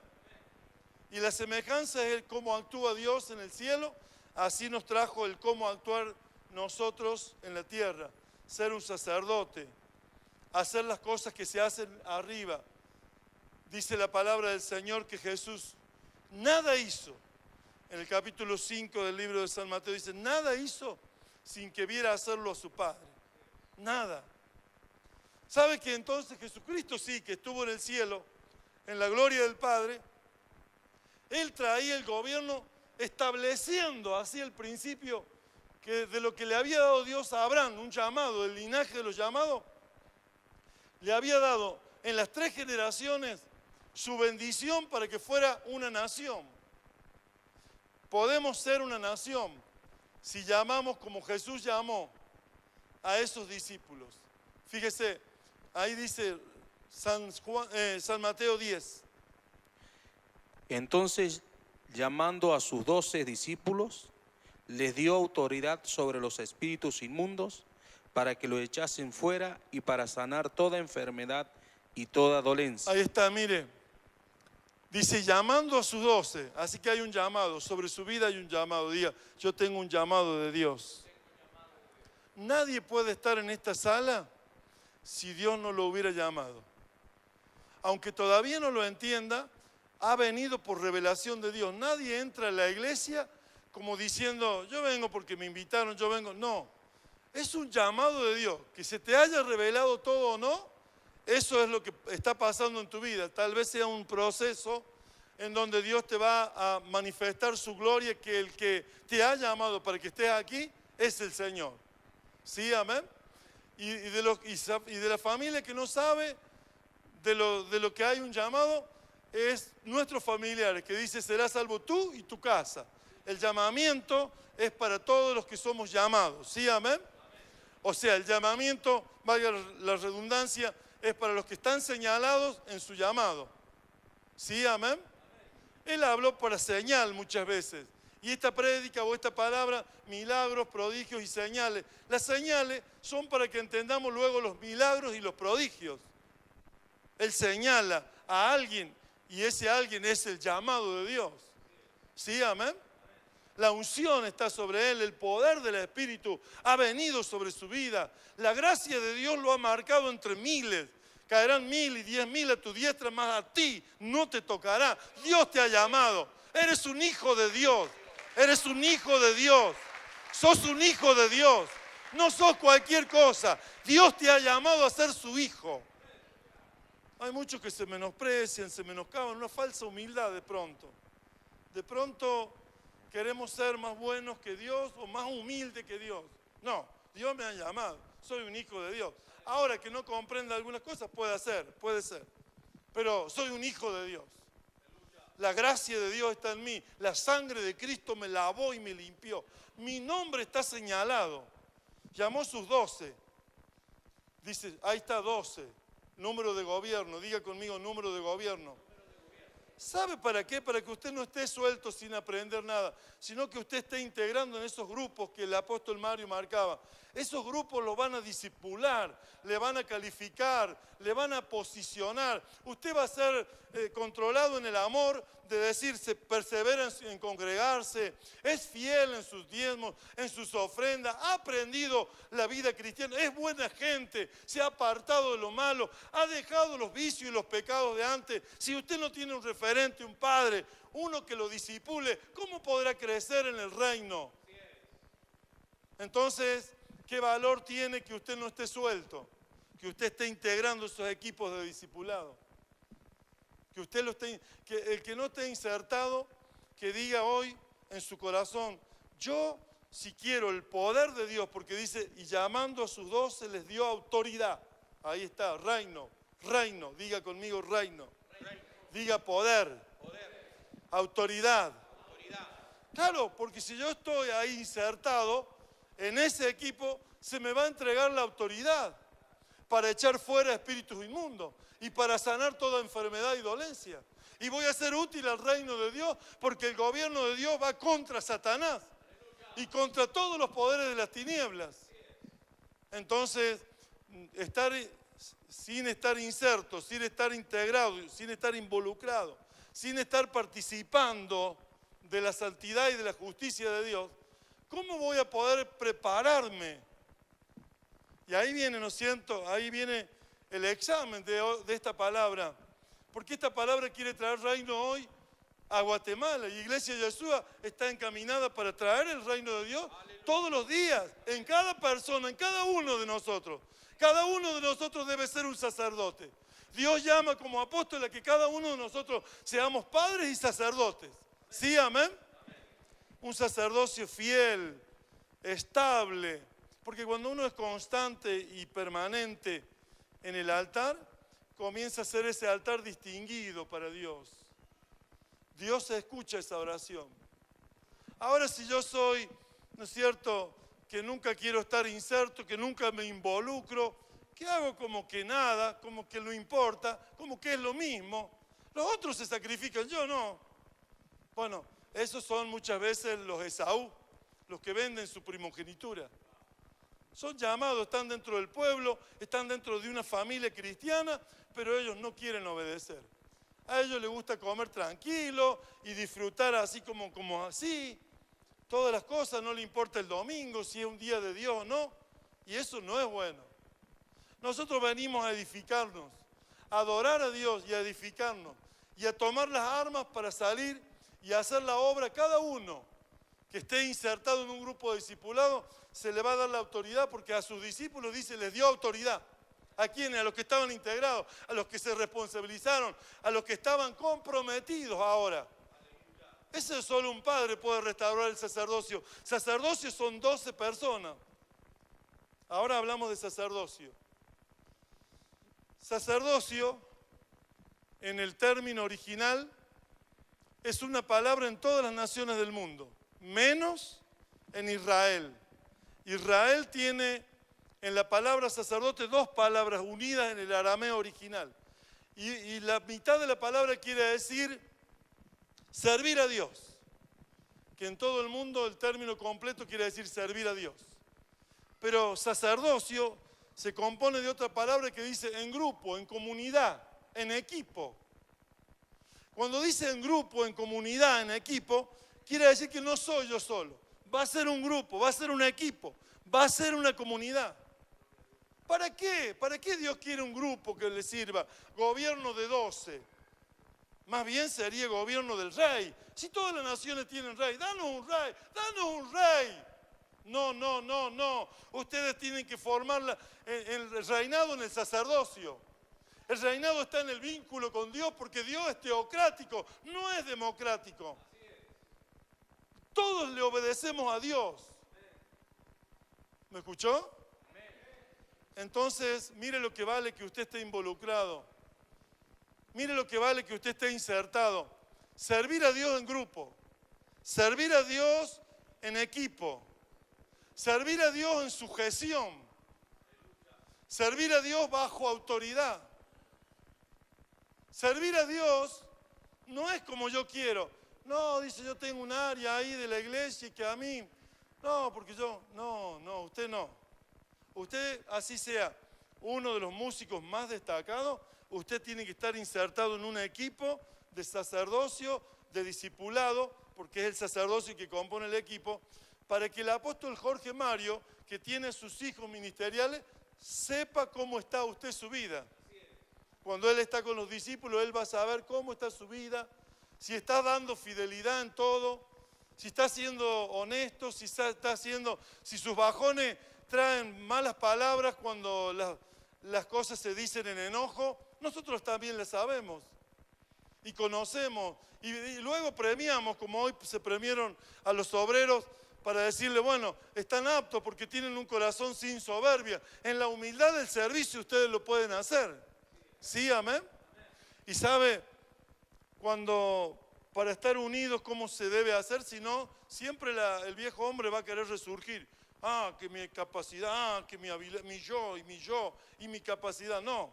Speaker 1: Y la semejanza es el cómo actúa Dios en el cielo, así nos trajo el cómo actuar nosotros en la tierra. Ser un sacerdote, hacer las cosas que se hacen arriba. Dice la palabra del Señor que Jesús nada hizo. En el capítulo 5 del libro de San Mateo dice, nada hizo sin que viera hacerlo a su Padre. Nada. ¿Sabe que entonces Jesucristo sí, que estuvo en el cielo, en la gloria del Padre? Él traía el gobierno estableciendo así el principio que de lo que le había dado Dios a Abraham, un llamado, el linaje de los llamados, le había dado en las 3 generaciones su bendición para que fuera una nación. Podemos ser una nación si llamamos como Jesús llamó a esos discípulos. Fíjese, ahí dice San Mateo 10.
Speaker 2: Entonces, llamando a sus 12 discípulos, les dio autoridad sobre los espíritus inmundos para que los echasen fuera y para sanar toda enfermedad y toda dolencia.
Speaker 1: Ahí está, mire. Dice, llamando a sus 12, así que hay un llamado, sobre su vida hay un llamado. Diga, yo tengo un llamado de Dios. Nadie puede estar en esta sala si Dios no lo hubiera llamado. Aunque todavía no lo entienda, ha venido por revelación de Dios. Nadie entra a la iglesia como diciendo, yo vengo porque me invitaron, yo vengo. No, es un llamado de Dios. Que se te haya revelado todo o no, eso es lo que está pasando en tu vida. Tal vez sea un proceso en donde Dios te va a manifestar su gloria, que el que te ha llamado para que estés aquí es el Señor. ¿Sí? Amén. Y de la familia que no sabe de lo que hay un llamado, es nuestros familiares, que dice, serás salvo tú y tu casa. El llamamiento es para todos los que somos llamados. ¿Sí? Amén. O sea, el llamamiento, valga la redundancia, es para los que están señalados en su llamado. ¿Sí? Amén. Él habló para señal muchas veces. Y esta prédica o esta palabra, milagros, prodigios y señales. Las señales son para que entendamos luego los milagros y los prodigios. Él señala a alguien y ese alguien es el llamado de Dios. ¿Sí? Amén. La unción está sobre él, el poder del Espíritu ha venido sobre su vida. La gracia de Dios lo ha marcado entre miles. Caerán 1000 y 10.000 a tu diestra, más a ti no te tocará. Dios te ha llamado. Eres un hijo de Dios. Eres un hijo de Dios. Sos un hijo de Dios. No sos cualquier cosa. Dios te ha llamado a ser su hijo. Hay muchos que se menosprecian, se menoscaban, una falsa humildad de pronto. De pronto queremos ser más buenos que Dios o más humildes que Dios. No, Dios me ha llamado, soy un hijo de Dios. Ahora que no comprenda algunas cosas, puede ser. Pero soy un hijo de Dios. La gracia de Dios está en mí. La sangre de Cristo me lavó y me limpió. Mi nombre está señalado. Llamó sus 12. Dice, ahí está 12. Número de gobierno. Diga conmigo, número de gobierno. ¿Sabe para qué? Para que usted no esté suelto sin aprender nada, sino que usted esté integrando en esos grupos que el apóstol Mario marcaba. Esos grupos lo van a discipular, le van a calificar, le van a posicionar. Usted va a ser controlado en el amor de decir, se persevera en congregarse, es fiel en sus diezmos, en sus ofrendas, ha aprendido la vida cristiana, es buena gente, se ha apartado de lo malo, ha dejado los vicios y los pecados de antes. Si usted no tiene un referente, un padre, uno que lo discipule, ¿cómo podrá crecer en el reino? Entonces, ¿qué valor tiene que usted no esté suelto? Que usted esté integrando esos equipos de discipulado. Que usted que el que no esté insertado, que diga hoy en su corazón, yo si quiero el poder de Dios, porque dice, y llamando a sus 12 les dio autoridad. Ahí está, reino, diga conmigo reino. Diga poder. Autoridad. Claro, porque si yo estoy ahí insertado, en ese equipo se me va a entregar la autoridad para echar fuera espíritus inmundos y para sanar toda enfermedad y dolencia. Y voy a ser útil al reino de Dios porque el gobierno de Dios va contra Satanás y contra todos los poderes de las tinieblas. Entonces, sin estar inserto, sin estar integrado, sin estar involucrado, sin estar participando de la santidad y de la justicia de Dios, ¿cómo voy a poder prepararme? Y ahí viene, ¿no es cierto? Ahí viene el examen de esta palabra. Porque esta palabra quiere traer reino hoy a Guatemala. Y Iglesia Yeshua está encaminada para traer el reino de Dios todos los días, en cada persona, en cada uno de nosotros. Cada uno de nosotros debe ser un sacerdote. Dios llama como apóstol a que cada uno de nosotros seamos padres y sacerdotes. ¿Sí, amén? Un sacerdocio fiel, estable, porque cuando uno es constante y permanente en el altar, comienza a ser ese altar distinguido para Dios. Dios escucha esa oración. Ahora si yo soy, ¿no es cierto?, que nunca quiero estar inserto, que nunca me involucro, que hago como que nada, como que no importa, como que es lo mismo. Los otros se sacrifican, yo no. Bueno, esos son muchas veces los Esaú, los que venden su primogenitura. Son llamados, están dentro del pueblo, están dentro de una familia cristiana, pero ellos no quieren obedecer. A ellos les gusta comer tranquilo y disfrutar así como así. Todas las cosas, no le importa el domingo, si es un día de Dios o no. Y eso no es bueno. Nosotros venimos a edificarnos, a adorar a Dios y a edificarnos. Y a tomar las armas para salir y hacer la obra. Cada uno que esté insertado en un grupo de discipulado, se le va a dar la autoridad porque a sus discípulos dice, les dio autoridad. ¿A quiénes? A los que estaban integrados, a los que se responsabilizaron, a los que estaban comprometidos ahora. Ese solo un padre puede restaurar el sacerdocio. Sacerdocio son 12 personas. Ahora hablamos de sacerdocio. Sacerdocio, en el término original, es una palabra en todas las naciones del mundo, menos en Israel. Israel tiene en la palabra sacerdote 2 palabras unidas en el arameo original. Y la mitad de la palabra quiere decir servir a Dios. Que en todo el mundo el término completo quiere decir servir a Dios. Pero sacerdocio se compone de otra palabra que dice en grupo, en comunidad, en equipo. Cuando dice en grupo, en comunidad, en equipo, quiere decir que no soy yo solo. Va a ser un grupo, va a ser un equipo, va a ser una comunidad. ¿Para qué? ¿Para qué Dios quiere un grupo que le sirva? Gobierno de 12. Más bien sería gobierno del rey. Si todas las naciones tienen rey, danos un rey, danos un rey. No, no, no, no. Ustedes tienen que formar el reinado en el sacerdocio. El reinado está en el vínculo con Dios porque Dios es teocrático, no es democrático. Todos le obedecemos a Dios. ¿Me escuchó? Entonces, mire lo que vale que usted esté involucrado. Mire lo que vale que usted esté insertado. Servir a Dios en grupo. Servir a Dios en equipo. Servir a Dios en sujeción. Servir a Dios bajo autoridad. Servir a Dios no es como yo quiero. No, dice, yo tengo un área ahí de la iglesia y que a mí... No, porque yo... No, usted no. Usted, así sea uno de los músicos más destacados, usted tiene que estar insertado en un equipo de sacerdocio, de discipulado, porque es el sacerdocio que compone el equipo, para que el apóstol Jorge Mario, que tiene sus hijos ministeriales, sepa cómo está usted su vida. Cuando él está con los discípulos, él va a saber cómo está su vida, si está dando fidelidad en todo, si está siendo honesto, si sus bajones traen malas palabras cuando las cosas se dicen en enojo, nosotros también las sabemos y conocemos y luego premiamos, como hoy se premiaron a los obreros para decirle, bueno, están aptos porque tienen un corazón sin soberbia. En la humildad del servicio ustedes lo pueden hacer. ¿Sí, amén? Y sabe, cuando para estar unidos, ¿cómo se debe hacer? Si no, siempre el viejo hombre va a querer resurgir. Ah, que mi capacidad, que mi habilidad, mi yo y mi capacidad. No,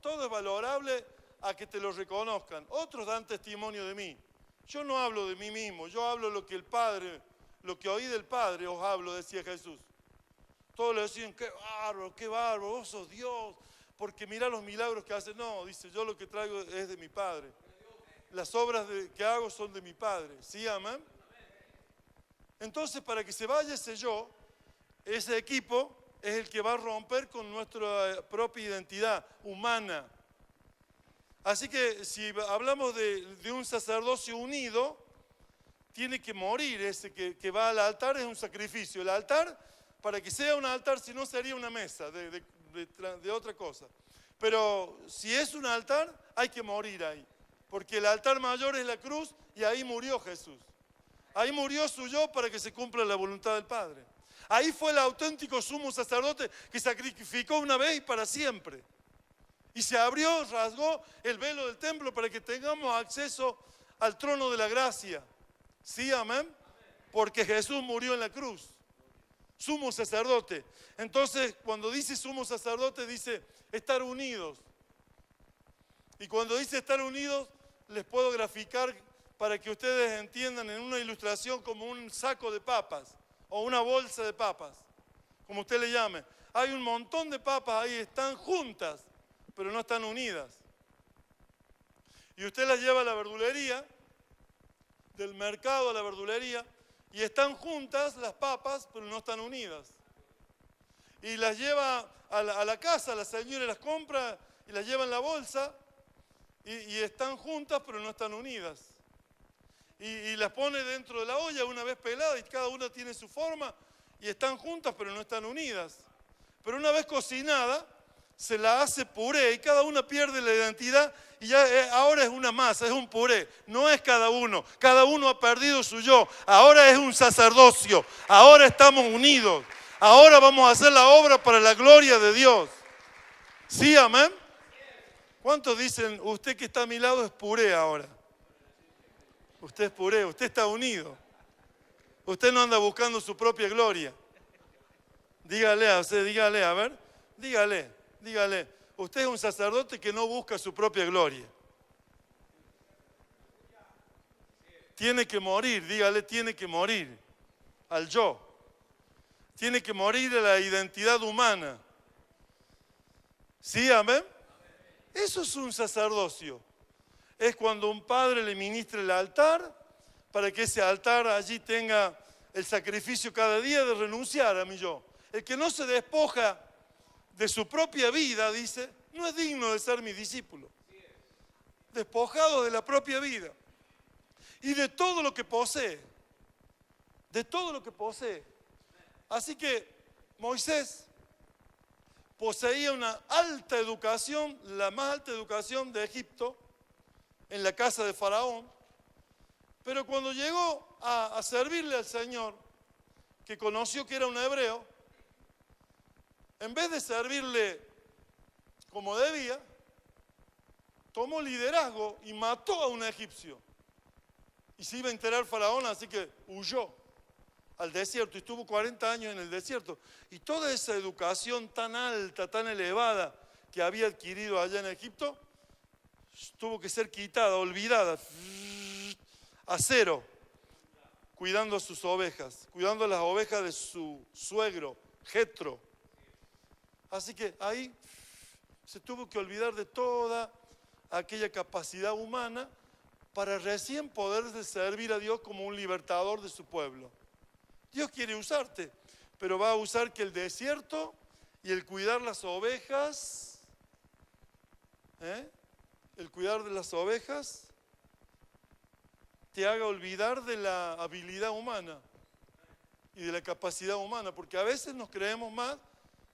Speaker 1: todo es valorable a que te lo reconozcan. Otros dan testimonio de mí. Yo no hablo de mí mismo, yo hablo lo que el Padre, lo que oí del Padre os hablo, decía Jesús. Todos le decían, qué bárbaro, vos sos Dios, porque mirá los milagros que hace. No, dice, yo lo que traigo es de mi Padre. Las obras que hago son de mi Padre. ¿Sí, amén? Entonces, para que se vaya ese yo, ese equipo es el que va a romper con nuestra propia identidad humana. Así que si hablamos de un sacerdocio unido, tiene que morir ese que va al altar, es un sacrificio. El altar, para que sea un altar, si no sería una mesa de otra cosa. Pero si es un altar, hay que morir ahí. Porque el altar mayor es la cruz y ahí murió Jesús. Ahí murió su yo para que se cumpla la voluntad del Padre. Ahí fue el auténtico sumo sacerdote que sacrificó una vez y para siempre. Y se abrió, rasgó el velo del templo para que tengamos acceso al trono de la gracia. ¿Sí, amén? Porque Jesús murió en la cruz. Sumo sacerdote. Entonces, cuando dice sumo sacerdote, dice estar unidos. Y cuando dice estar unidos, les puedo graficar para que ustedes entiendan en una ilustración como un saco de papas o una bolsa de papas, como usted le llame. Hay un montón de papas ahí, están juntas, pero no están unidas. Y usted las lleva a la verdulería, del mercado a la verdulería, y están juntas las papas, pero no están unidas. Y las lleva a la casa, la señora las compra y las lleva en la bolsa, y están juntas, pero no están unidas. Y las pone dentro de la olla una vez pelada y cada una tiene su forma y están juntas pero no están unidas. Pero una vez cocinada, se la hace puré y cada una pierde la identidad y ya ahora es una masa, es un puré. No es cada uno ha perdido su yo. Ahora es un sacerdocio, ahora estamos unidos. Ahora vamos a hacer la obra para la gloria de Dios. ¿Sí, amén? ¿Cuántos dicen, usted que está a mi lado es puré ahora? Usted es puré, usted está unido. Usted no anda buscando su propia gloria. Dígale a usted, dígale, a ver, dígale. Usted es un sacerdote que no busca su propia gloria. Tiene que morir, dígale, tiene que morir al yo. Tiene que morir a la identidad humana. ¿Sí, amén? Eso es un sacerdocio. Es cuando un padre le ministra el altar, para que ese altar allí tenga el sacrificio cada día de renunciar a mi yo. El que no se despoja de su propia vida, dice, no es digno de ser mi discípulo. Despojado de la propia vida y de todo lo que posee. De todo lo que posee. Así que Moisés poseía una alta educación, la más alta educación de Egipto, en la casa de Faraón, pero cuando llegó a servirle al Señor, que conoció que era un hebreo, en vez de servirle como debía, tomó liderazgo y mató a un egipcio. Y se iba a enterar Faraón, así que huyó al desierto y estuvo 40 años en el desierto. Y toda esa educación tan alta, tan elevada que había adquirido allá en Egipto, tuvo que ser quitada, olvidada, a cero, cuidando a sus ovejas, cuidando a las ovejas de su suegro, Jetro. Así que ahí se tuvo que olvidar de toda aquella capacidad humana para recién poder servir a Dios como un libertador de su pueblo. Dios quiere usarte, pero va a usar que el desierto y el cuidar las ovejas, el cuidar de las ovejas, te haga olvidar de la habilidad humana y de la capacidad humana, porque a veces nos creemos más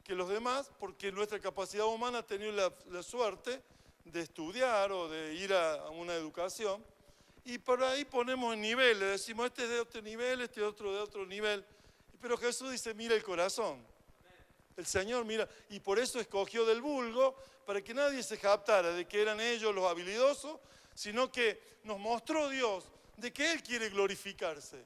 Speaker 1: que los demás, porque nuestra capacidad humana ha tenido la suerte de estudiar o de ir a una educación, y por ahí ponemos en niveles, decimos este es de otro nivel, este otro de otro nivel, pero Jesús dice mira el corazón, el Señor mira, y por eso escogió del vulgo, para que nadie se jactara de que eran ellos los habilidosos, sino que nos mostró Dios de que Él quiere glorificarse.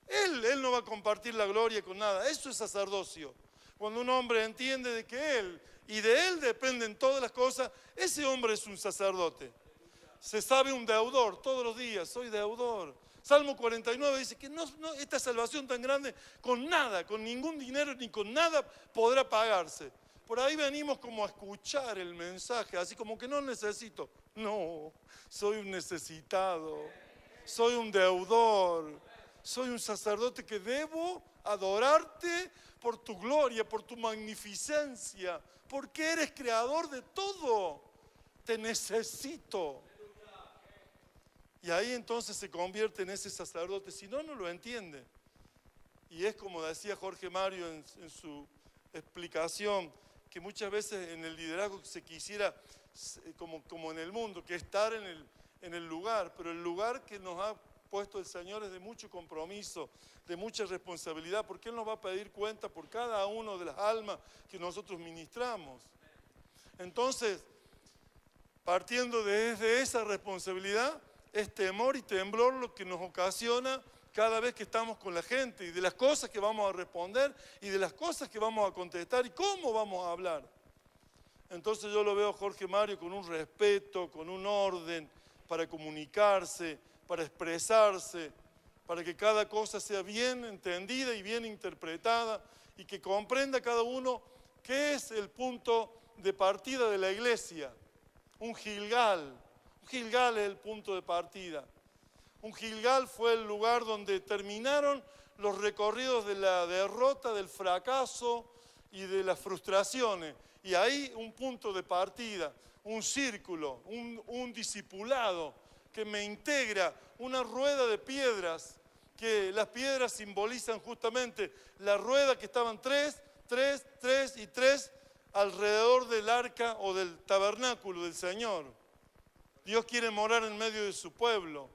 Speaker 1: Él no va a compartir la gloria con nada, eso es sacerdocio. Cuando un hombre entiende de que Él y de Él dependen todas las cosas, ese hombre es un sacerdote. Se sabe un deudor todos los días, soy deudor. Salmo 49 dice que no, esta salvación tan grande con nada, con ningún dinero ni con nada podrá pagarse. Por ahí venimos como a escuchar el mensaje, así como que no necesito. No, soy un necesitado, soy un deudor, soy un sacerdote que debo adorarte por tu gloria, por tu magnificencia, porque eres creador de todo. Te necesito. Y ahí entonces se convierte en ese sacerdote, si no, no lo entiende. Y es como decía Jorge Mario en su explicación, que muchas veces en el liderazgo se quisiera, como en el mundo, que estar en el lugar, pero el lugar que nos ha puesto el Señor es de mucho compromiso, de mucha responsabilidad, porque Él nos va a pedir cuenta por cada uno de las almas que nosotros ministramos. Entonces, partiendo desde esa responsabilidad, es temor y temblor lo que nos ocasiona cada vez que estamos con la gente y de las cosas que vamos a responder y de las cosas que vamos a contestar y cómo vamos a hablar. Entonces yo lo veo a Jorge Mario con un respeto, con un orden para comunicarse, para expresarse, para que cada cosa sea bien entendida y bien interpretada y que comprenda cada uno qué es el punto de partida de la iglesia. Un Gilgal. Un Gilgal es el punto de partida. Un Gilgal fue el lugar donde terminaron los recorridos de la derrota, del fracaso y de las frustraciones. Y ahí un punto de partida, un círculo, un discipulado que me integra, una rueda de piedras, que las piedras simbolizan justamente la rueda que estaban tres y tres alrededor del arca o del tabernáculo del Señor. Dios quiere morar en medio de su pueblo.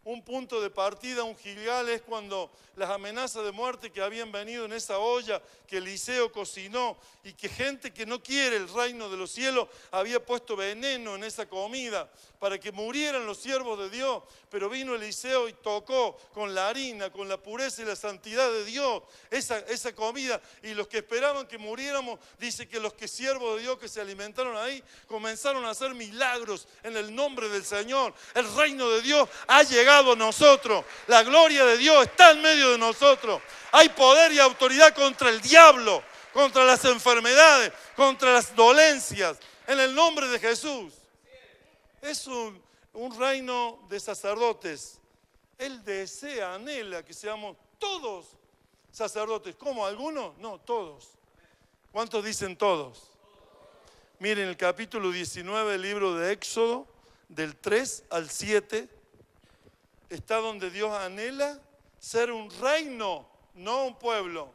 Speaker 1: Un punto de partida, un Gilgal, es cuando las amenazas de muerte que habían venido en esa olla que Eliseo cocinó y que gente que no quiere el reino de los cielos había puesto veneno en esa comida para que murieran los siervos de Dios. Pero vino Eliseo y tocó con la harina, con la pureza y la santidad de Dios esa comida, y los que esperaban que muriéramos, dice que los que siervos de Dios que se alimentaron ahí comenzaron a hacer milagros en el nombre del Señor. El reino de Dios ha llegado a nosotros, la gloria de Dios está en medio de nosotros. Hay poder y autoridad contra el diablo, contra las enfermedades, contra las dolencias, en el nombre de Jesús. Es un reino de sacerdotes. Él desea, anhela que seamos todos sacerdotes. ¿Cómo? ¿Algunos? No, todos. ¿Cuántos dicen todos? Miren el capítulo 19 del libro de Éxodo, del 3 al 7, está donde Dios anhela ser un reino, no un pueblo.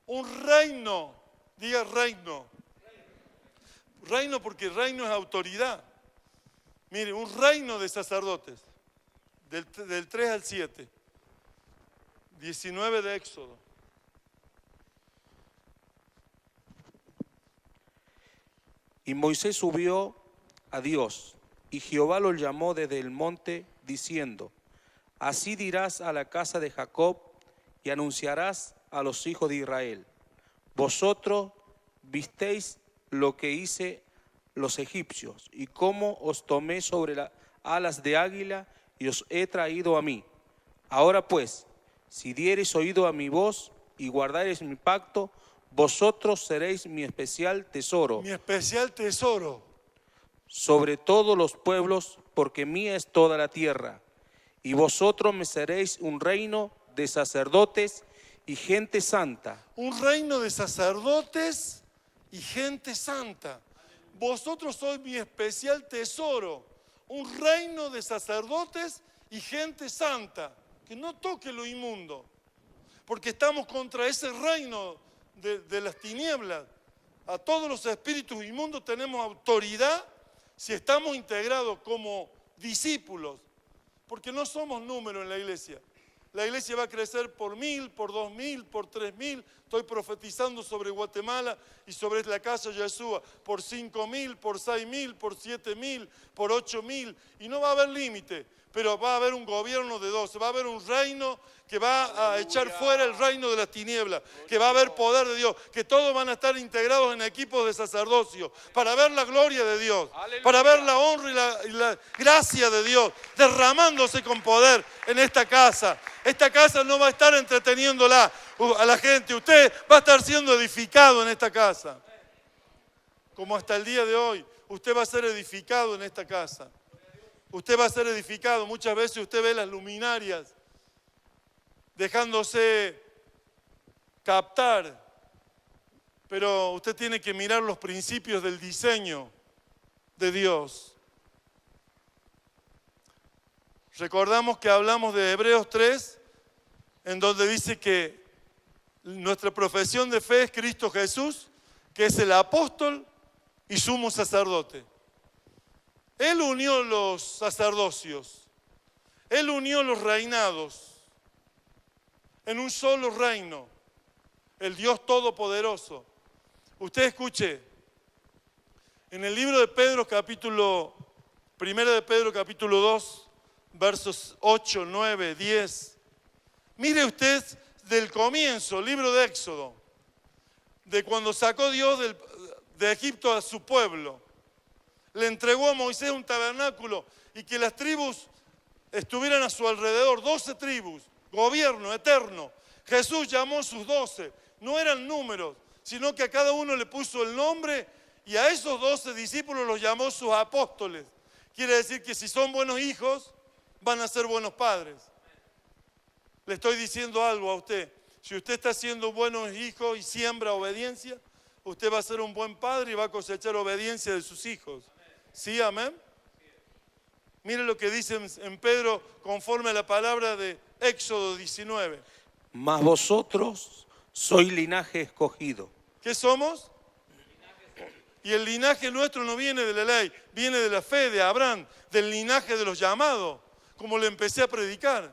Speaker 1: Un reino, diga reino. Reino porque reino es autoridad. Mire, un reino de sacerdotes, del 3 al 7, 19 de Éxodo.
Speaker 2: Y Moisés subió a Dios, y Jehová lo llamó desde el monte, diciendo: así dirás a la casa de Jacob, y anunciarás a los hijos de Israel: vosotros visteis lo que hice los egipcios, y cómo os tomé sobre las alas de águila, y os he traído a mí. Ahora pues, si diereis oído a mi voz, y guardareis mi pacto, vosotros seréis mi especial tesoro.
Speaker 1: Mi especial tesoro.
Speaker 2: Sobre todos los pueblos, porque mía es toda la tierra. Y vosotros me seréis un reino de sacerdotes y gente santa.
Speaker 1: Un reino de sacerdotes y gente santa. Vosotros sois mi especial tesoro. Un reino de sacerdotes y gente santa. Que no toque lo inmundo. Porque estamos contra ese reino de las tinieblas. A todos los espíritus inmundos tenemos autoridad si estamos integrados como discípulos. Porque no somos número en la iglesia. La iglesia va a crecer por 1000, por 2000, por 3000. Estoy profetizando sobre Guatemala y sobre la casa de Yeshua. Por 5000, por 6000, por 7000, por 8000. Y no va a haber límite. Pero va a haber un gobierno de 12. Va a haber un reino que va a echar fuera el reino de las tinieblas. Que va a haber poder de Dios. Que todos van a estar integrados en equipos de sacerdocio. Para ver la gloria de Dios. Para ver la honra y la gracia de Dios. Derramándose con poder en esta casa. Esta casa no va a estar entreteniéndola a la gente. Usted va a estar siendo edificado en esta casa. Como hasta el día de hoy. Usted va a ser edificado en esta casa. Usted va a ser edificado. Muchas veces usted ve las luminarias dejándose captar. Pero usted tiene que mirar los principios del diseño de Dios. Recordamos que hablamos de Hebreos 3, en donde dice que nuestra profesión de fe es Cristo Jesús, que es el apóstol y sumo sacerdote. Él unió los sacerdocios, Él unió los reinados en un solo reino, el Dios Todopoderoso. Usted escuche, en el libro de Pedro, primera de Pedro, capítulo 2, versos 8, 9, 10. Mire usted del comienzo, libro de Éxodo, de cuando sacó Dios de Egipto a su pueblo. Le entregó a Moisés un tabernáculo y que las tribus estuvieran a su alrededor, 12 tribus, gobierno eterno. Jesús llamó a sus 12, no eran números, sino que a cada uno le puso el nombre y a esos 12 discípulos los llamó sus apóstoles. Quiere decir que si son buenos hijos, van a ser buenos padres. Le estoy diciendo algo a usted. Si usted está siendo buenos hijos y siembra obediencia, usted va a ser un buen padre y va a cosechar obediencia de sus hijos. ¿Sí, amén? Mire lo que dice en Pedro conforme a la palabra de Éxodo 19.
Speaker 2: Mas vosotros sois linaje escogido.
Speaker 1: ¿Qué somos? Y el linaje nuestro no viene de la ley, viene de la fe de Abraham, del linaje de los llamados, como le empecé a predicar.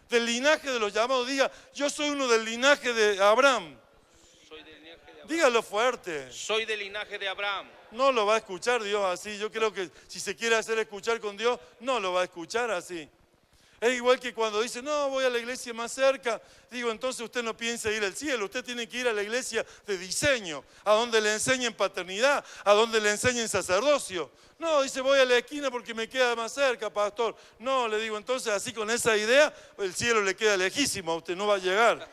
Speaker 1: Del linaje de los llamados, diga, yo soy uno del linaje de Abraham.
Speaker 2: Soy del linaje de Abraham.
Speaker 1: Dígalo fuerte.
Speaker 2: Soy del linaje de Abraham.
Speaker 1: No lo va a escuchar Dios así. Yo creo que si se quiere hacer escuchar con Dios, no lo va a escuchar así. Es igual que cuando dice, no, voy a la iglesia más cerca. Digo, entonces usted no piensa ir al cielo. Usted tiene que ir a la iglesia de diseño, a donde le enseñen paternidad, a donde le enseñen sacerdocio. No, dice, voy a la esquina porque me queda más cerca, pastor. No, le digo, entonces así con esa idea, el cielo le queda lejísimo. A usted no va a llegar.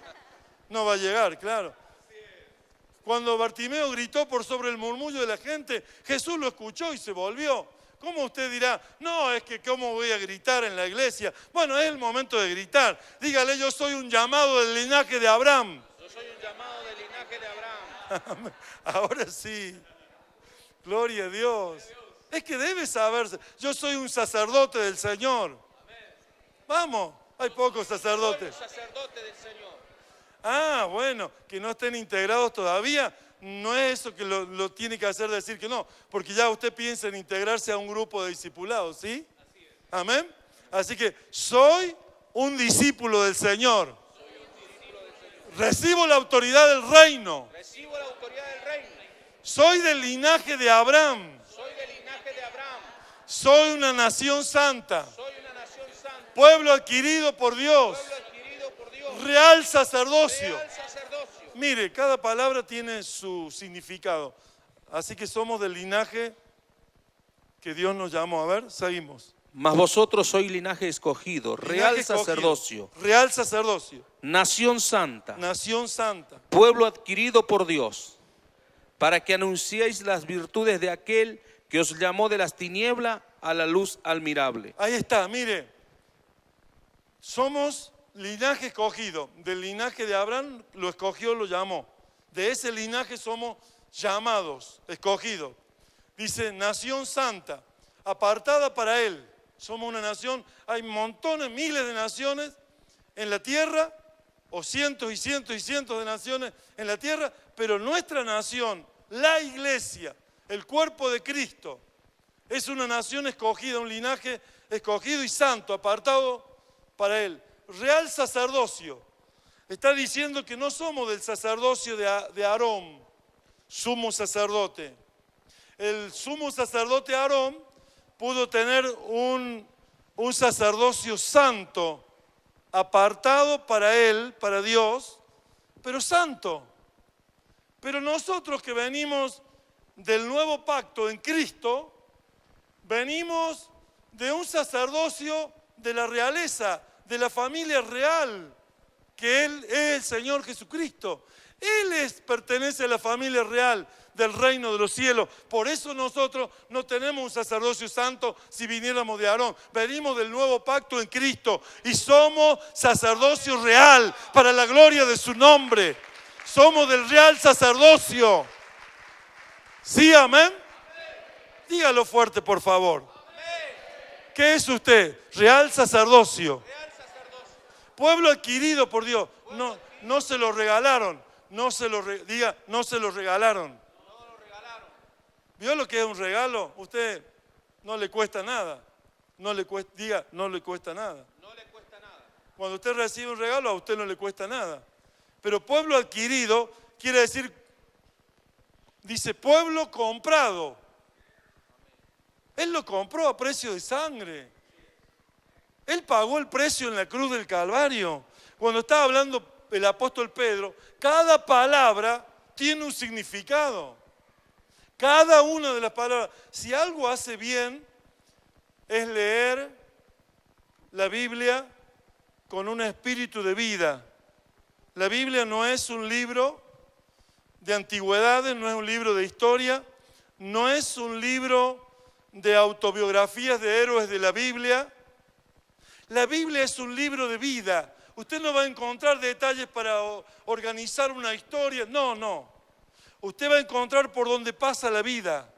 Speaker 1: No va a llegar, claro. Cuando Bartimeo gritó por sobre el murmullo de la gente, Jesús lo escuchó y se volvió. ¿Cómo usted dirá? No, es que ¿cómo voy a gritar en la iglesia? Bueno, es el momento de gritar. Dígale, yo soy un llamado del linaje de Abraham.
Speaker 2: Yo soy un llamado del linaje de Abraham.
Speaker 1: Ahora sí. Gloria a Dios. Es que debe saberse. Yo soy un sacerdote del Señor. Vamos, hay pocos sacerdotes.
Speaker 2: Soy un sacerdote del Señor.
Speaker 1: Ah, bueno, que no estén integrados todavía. No es eso que lo tiene que hacer decir que no, porque ya usted piensa en integrarse a un grupo de discipulados, ¿sí? Amén. Así que soy un discípulo del Señor. Recibo la autoridad del reino.
Speaker 2: Recibo la autoridad del reino.
Speaker 1: Soy del linaje de Abraham.
Speaker 2: Soy del linaje de Abraham.
Speaker 1: Soy una nación santa.
Speaker 2: Soy una nación santa.
Speaker 1: Pueblo adquirido por Dios.
Speaker 2: Pueblo adquirido por Dios.
Speaker 1: Real sacerdocio.
Speaker 2: Real sacerdocio.
Speaker 1: Mire, cada palabra tiene su significado. Así que somos del linaje que Dios nos llamó. A ver, seguimos.
Speaker 2: Mas vosotros sois linaje escogido, real
Speaker 1: Linaje escogido,
Speaker 2: sacerdocio,
Speaker 1: real sacerdocio,
Speaker 2: nación santa,
Speaker 1: nación santa.
Speaker 2: pueblo adquirido por Dios, para que anunciéis las virtudes de aquel que os llamó de las tinieblas a la luz admirable.
Speaker 1: Ahí está, mire. Somos linaje escogido. Del linaje de Abraham lo escogió, lo llamó. De ese linaje somos llamados, escogidos. Dice, nación santa, apartada para él. Somos una nación, hay montones, miles de naciones en la tierra, o cientos y cientos y cientos de naciones en la tierra, pero nuestra nación, la iglesia, el cuerpo de Cristo, es una nación escogida, un linaje escogido y santo, apartado para él. Real sacerdocio. Está diciendo que no somos del sacerdocio de Aarón, sumo sacerdote. El sumo sacerdote Aarón pudo tener un sacerdocio santo, apartado para él, para Dios, pero santo. Pero nosotros que venimos del nuevo pacto en Cristo, venimos de un sacerdocio de la realeza, de la familia real, que Él es el Señor Jesucristo. Él pertenece a la familia real del reino de los cielos. Por eso nosotros no tenemos un sacerdocio santo si viniéramos de Aarón. Venimos del nuevo pacto en Cristo y somos sacerdocio real para la gloria de su nombre. Somos del real sacerdocio. ¿Sí, amén? Dígalo fuerte, por favor. ¿Qué es usted? Real sacerdocio. Pueblo adquirido por Dios. No se lo regalaron. Diga, no se lo regalaron. ¿Vio lo que es un regalo? Usted no le cuesta nada. Diga, no le cuesta nada.
Speaker 2: No le cuesta nada.
Speaker 1: Cuando usted recibe un regalo, a usted no le cuesta nada. Pero pueblo adquirido quiere decir, dice pueblo comprado. Él lo compró a precio de sangre. Él pagó el precio en la cruz del Calvario. Cuando estaba hablando el apóstol Pedro, cada palabra tiene un significado. Cada una de las palabras. Si algo hace bien, es leer la Biblia con un espíritu de vida. La Biblia no es un libro de antigüedades, no es un libro de historia, no es un libro de autobiografías de héroes de la Biblia. La Biblia es un libro de vida. Usted no va a encontrar detalles para organizar una historia. No. Usted va a encontrar por donde pasa la vida.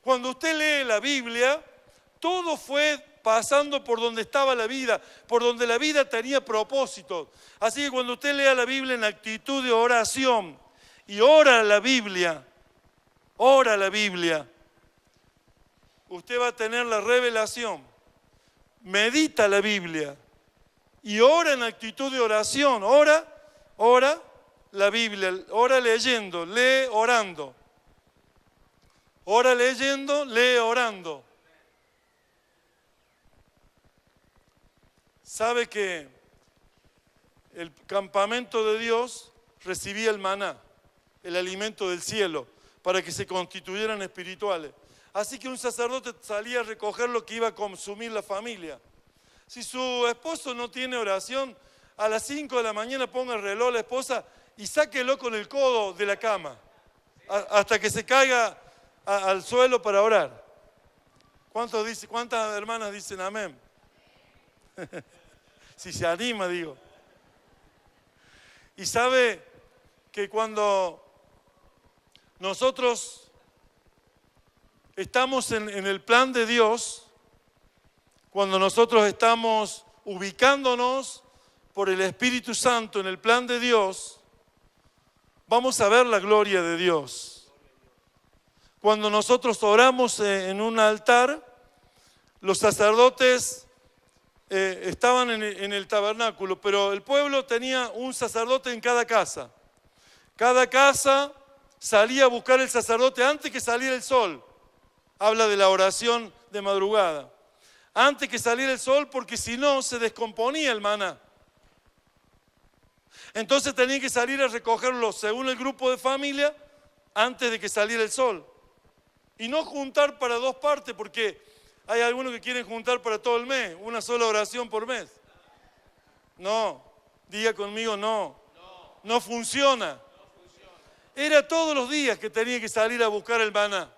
Speaker 1: Cuando usted lee la Biblia, todo fue pasando por donde estaba la vida, por donde la vida tenía propósito. Así que cuando usted lea la Biblia en actitud de oración y ora la Biblia, ora la Biblia, usted va a tener la revelación. Medita la Biblia y ora en actitud de oración. Ora la Biblia, ora leyendo, lee orando. Ora leyendo, lee orando. Sabe que el campamento de Dios recibía el maná, el alimento del cielo, para que se constituyeran espirituales. Así que un sacerdote salía a recoger lo que iba a consumir la familia. Si su esposo no tiene oración, a las 5 de la mañana ponga el reloj a la esposa y sáquelo con el codo de la cama, hasta que se caiga al suelo para orar. ¿Cuántas hermanas dicen amén? Si se anima, digo. Y sabe que cuando nosotros estamos en el plan de Dios, cuando nosotros estamos ubicándonos por el Espíritu Santo en el plan de Dios, vamos a ver la gloria de Dios. Cuando nosotros oramos en un altar, los sacerdotes estaban en el tabernáculo, pero el pueblo tenía un sacerdote en cada casa. Cada casa salía a buscar el sacerdote antes que saliera el sol. Habla de la oración de madrugada. Antes que saliera el sol, porque si no se descomponía el maná. Entonces tenían que salir a recogerlo según el grupo de familia antes de que saliera el sol. Y no juntar para dos partes, porque hay algunos que quieren juntar para todo el mes, una sola oración por mes. No, diga conmigo no. No funciona. Era todos los días que tenía que salir a buscar el maná.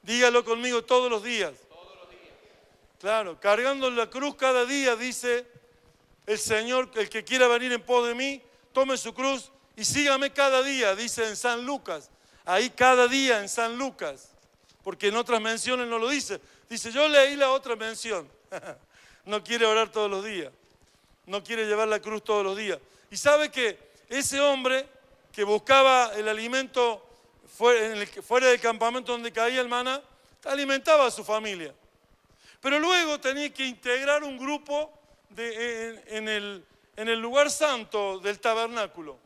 Speaker 1: Dígalo conmigo, todos los días. Claro, cargando la cruz cada día, dice el Señor, el que quiera venir en pos de mí, tome su cruz y sígame cada día, dice en San Lucas. Ahí cada día en San Lucas, porque en otras menciones no lo dice. Dice, yo leí la otra mención. No quiere orar todos los días, no quiere llevar la cruz todos los días. Y sabe que ese hombre que buscaba el alimento fuera del campamento donde caía el maná, alimentaba a su familia. Pero luego tenía que integrar un grupo en el lugar santo del tabernáculo.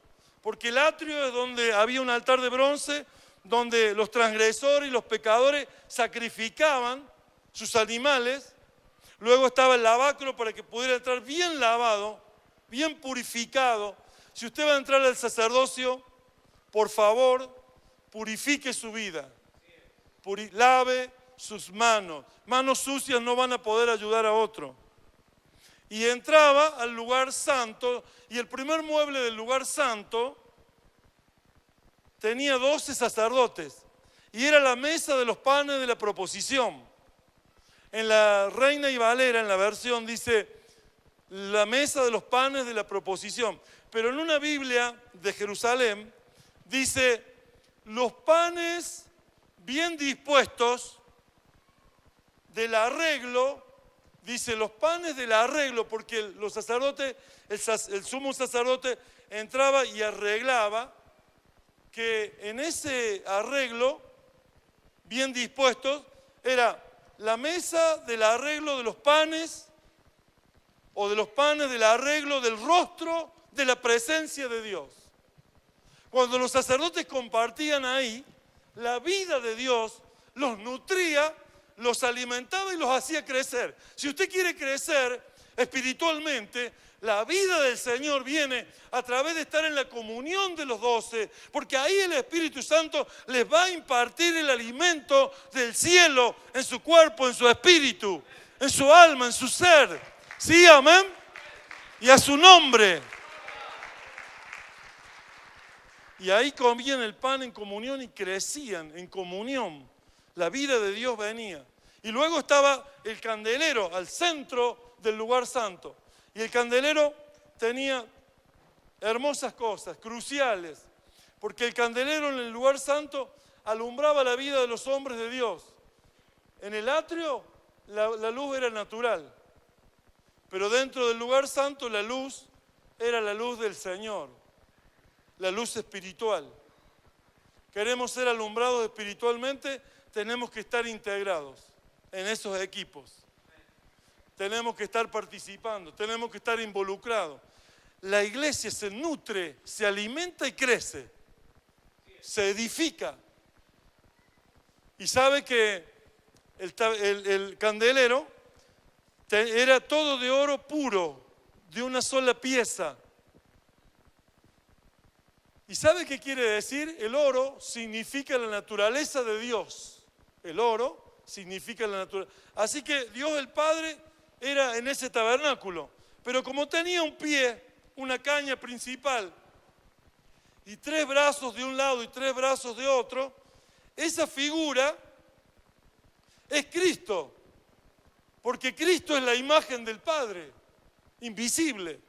Speaker 1: Porque el atrio es donde había un altar de bronce, donde los transgresores y los pecadores sacrificaban sus animales. Luego estaba el lavacro para que pudiera entrar bien lavado, bien purificado. Si usted va a entrar al sacerdocio, por favor, purifique su vida. Lave sus manos. Manos sucias no van a poder ayudar a otro. Y entraba al lugar santo, y el primer mueble del lugar santo tenía 12 sacerdotes, y era la mesa de los panes de la proposición. En la Reina y Valera, en la versión, dice la mesa de los panes de la proposición. Pero en una Biblia de Jerusalén, dice los panes bien dispuestos del arreglo, dice los panes del arreglo, porque los sacerdotes, el sumo sacerdote entraba y arreglaba, que en ese arreglo bien dispuestos era la mesa del arreglo de los panes, o de los panes del arreglo del rostro de la presencia de Dios. Cuando los sacerdotes compartían ahí, la vida de Dios los nutría, los alimentaba y los hacía crecer. Si usted quiere crecer espiritualmente, la vida del Señor viene a través de estar en la comunión de los 12, porque ahí el Espíritu Santo les va a impartir el alimento del cielo en su cuerpo, en su espíritu, en su alma, en su ser. ¿Sí, amén? Y a su nombre. Y ahí comían el pan en comunión y crecían en comunión. La vida de Dios venía. Y luego estaba el candelero al centro del lugar santo. Y el candelero tenía hermosas cosas, cruciales. Porque el candelero en el lugar santo alumbraba la vida de los hombres de Dios. En el atrio la luz era natural. Pero dentro del lugar santo la luz era la luz del Señor. La luz espiritual. queremos ser alumbrados espiritualmente, tenemos que estar integrados en esos equipos. Tenemos que estar participando, tenemos que estar involucrados. La iglesia se nutre, se alimenta y crece, se edifica. Y sabe que el candelero era todo de oro puro, de una sola pieza. ¿Y sabe qué quiere decir? El oro significa la naturaleza de Dios. El oro significa la naturaleza. Así que Dios el Padre era en ese tabernáculo. Pero como tenía un pie, una caña principal, y 3 brazos de un lado y 3 brazos de otro, esa figura es Cristo. Porque Cristo es la imagen del Padre, invisible.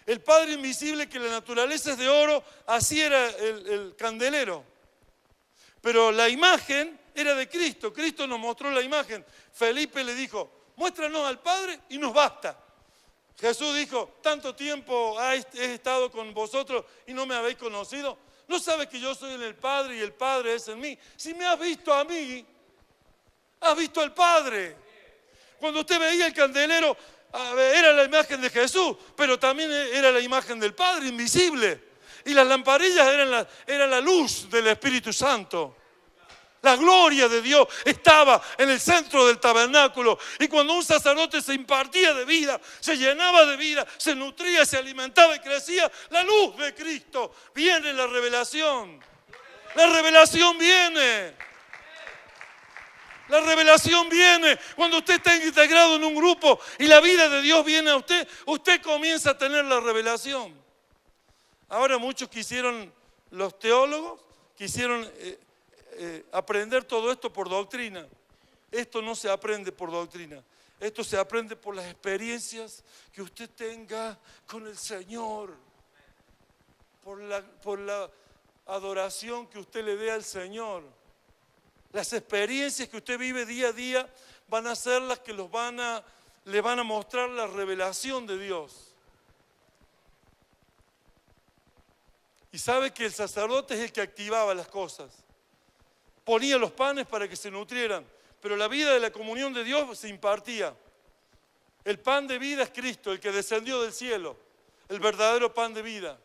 Speaker 1: El Padre invisible, que la naturaleza es de oro, así era el candelero. Pero la imagen era de Cristo. Cristo nos mostró la imagen. Felipe le dijo, muéstranos al Padre y nos basta. Jesús dijo, tanto tiempo he estado con vosotros y no me habéis conocido. ¿No sabes que yo soy en el Padre y el Padre es en mí? Si me has visto a mí, has visto al Padre. Cuando usted veía el candelero, era la imagen de Jesús, pero también era la imagen del Padre invisible. Y las lamparillas eran la luz del Espíritu Santo. La gloria de Dios estaba en el centro del tabernáculo. Y cuando un sacerdote se impartía de vida, se llenaba de vida, se nutría, se alimentaba y crecía, la luz de Cristo viene en la revelación. La revelación viene. La revelación viene cuando usted está integrado en un grupo y la vida de Dios viene a usted. Usted comienza a tener la revelación. Ahora muchos los teólogos quisieron aprender todo esto por doctrina. Esto no se aprende por doctrina. Esto se aprende por las experiencias que usted tenga con el Señor. Por la adoración que usted le dé al Señor. Las experiencias que usted vive día a día van a ser las que le van a mostrar la revelación de Dios. Y sabe que el sacerdote es el que activaba las cosas. Ponía los panes para que se nutrieran, pero la vida de la comunión de Dios se impartía. El pan de vida es Cristo, el que descendió del cielo, el verdadero pan de vida.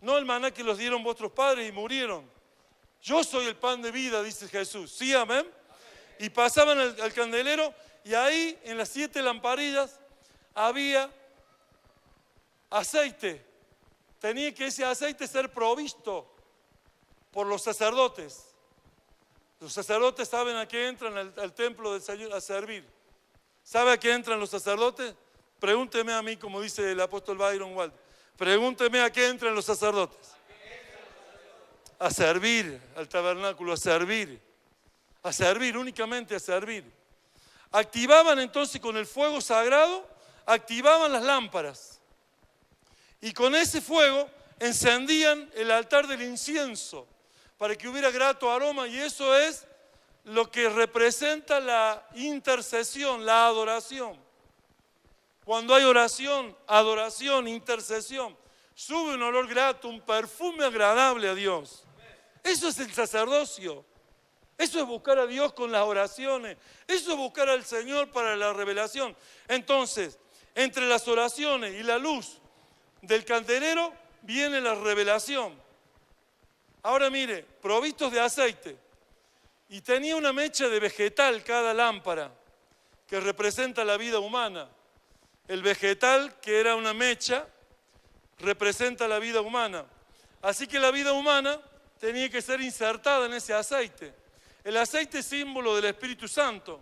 Speaker 1: No el maná que los dieron vuestros padres y murieron. Yo soy el pan de vida, dice Jesús. ¿Sí, amén? Y pasaban al candelero y ahí en las 7 lamparillas había aceite. Tenía que ese aceite ser provisto por los sacerdotes. Los sacerdotes saben a qué entran al templo del Señor a servir. ¿Sabe a qué entran los sacerdotes? Pregúnteme a mí, como dice el apóstol Byron Walter. Pregúnteme a qué entran los sacerdotes. A servir al tabernáculo, a servir, únicamente a servir. Activaban entonces con el fuego sagrado, activaban las lámparas. Y con ese fuego encendían el altar del incienso para que hubiera grato aroma. Y eso es lo que representa la intercesión, la adoración. Cuando hay oración, adoración, intercesión, sube un olor grato, un perfume agradable a Dios. Eso es el sacerdocio. Eso es buscar a Dios con las oraciones. Eso es buscar al Señor para la revelación. Entonces, entre las oraciones y la luz del candelero viene la revelación. Ahora mire, provistos de aceite. Y tenía una mecha de vegetal cada lámpara, que representa la vida humana. El vegetal, que era una mecha, representa la vida humana. Así que la vida humana tenía que ser insertada en ese aceite. El aceite es símbolo del Espíritu Santo.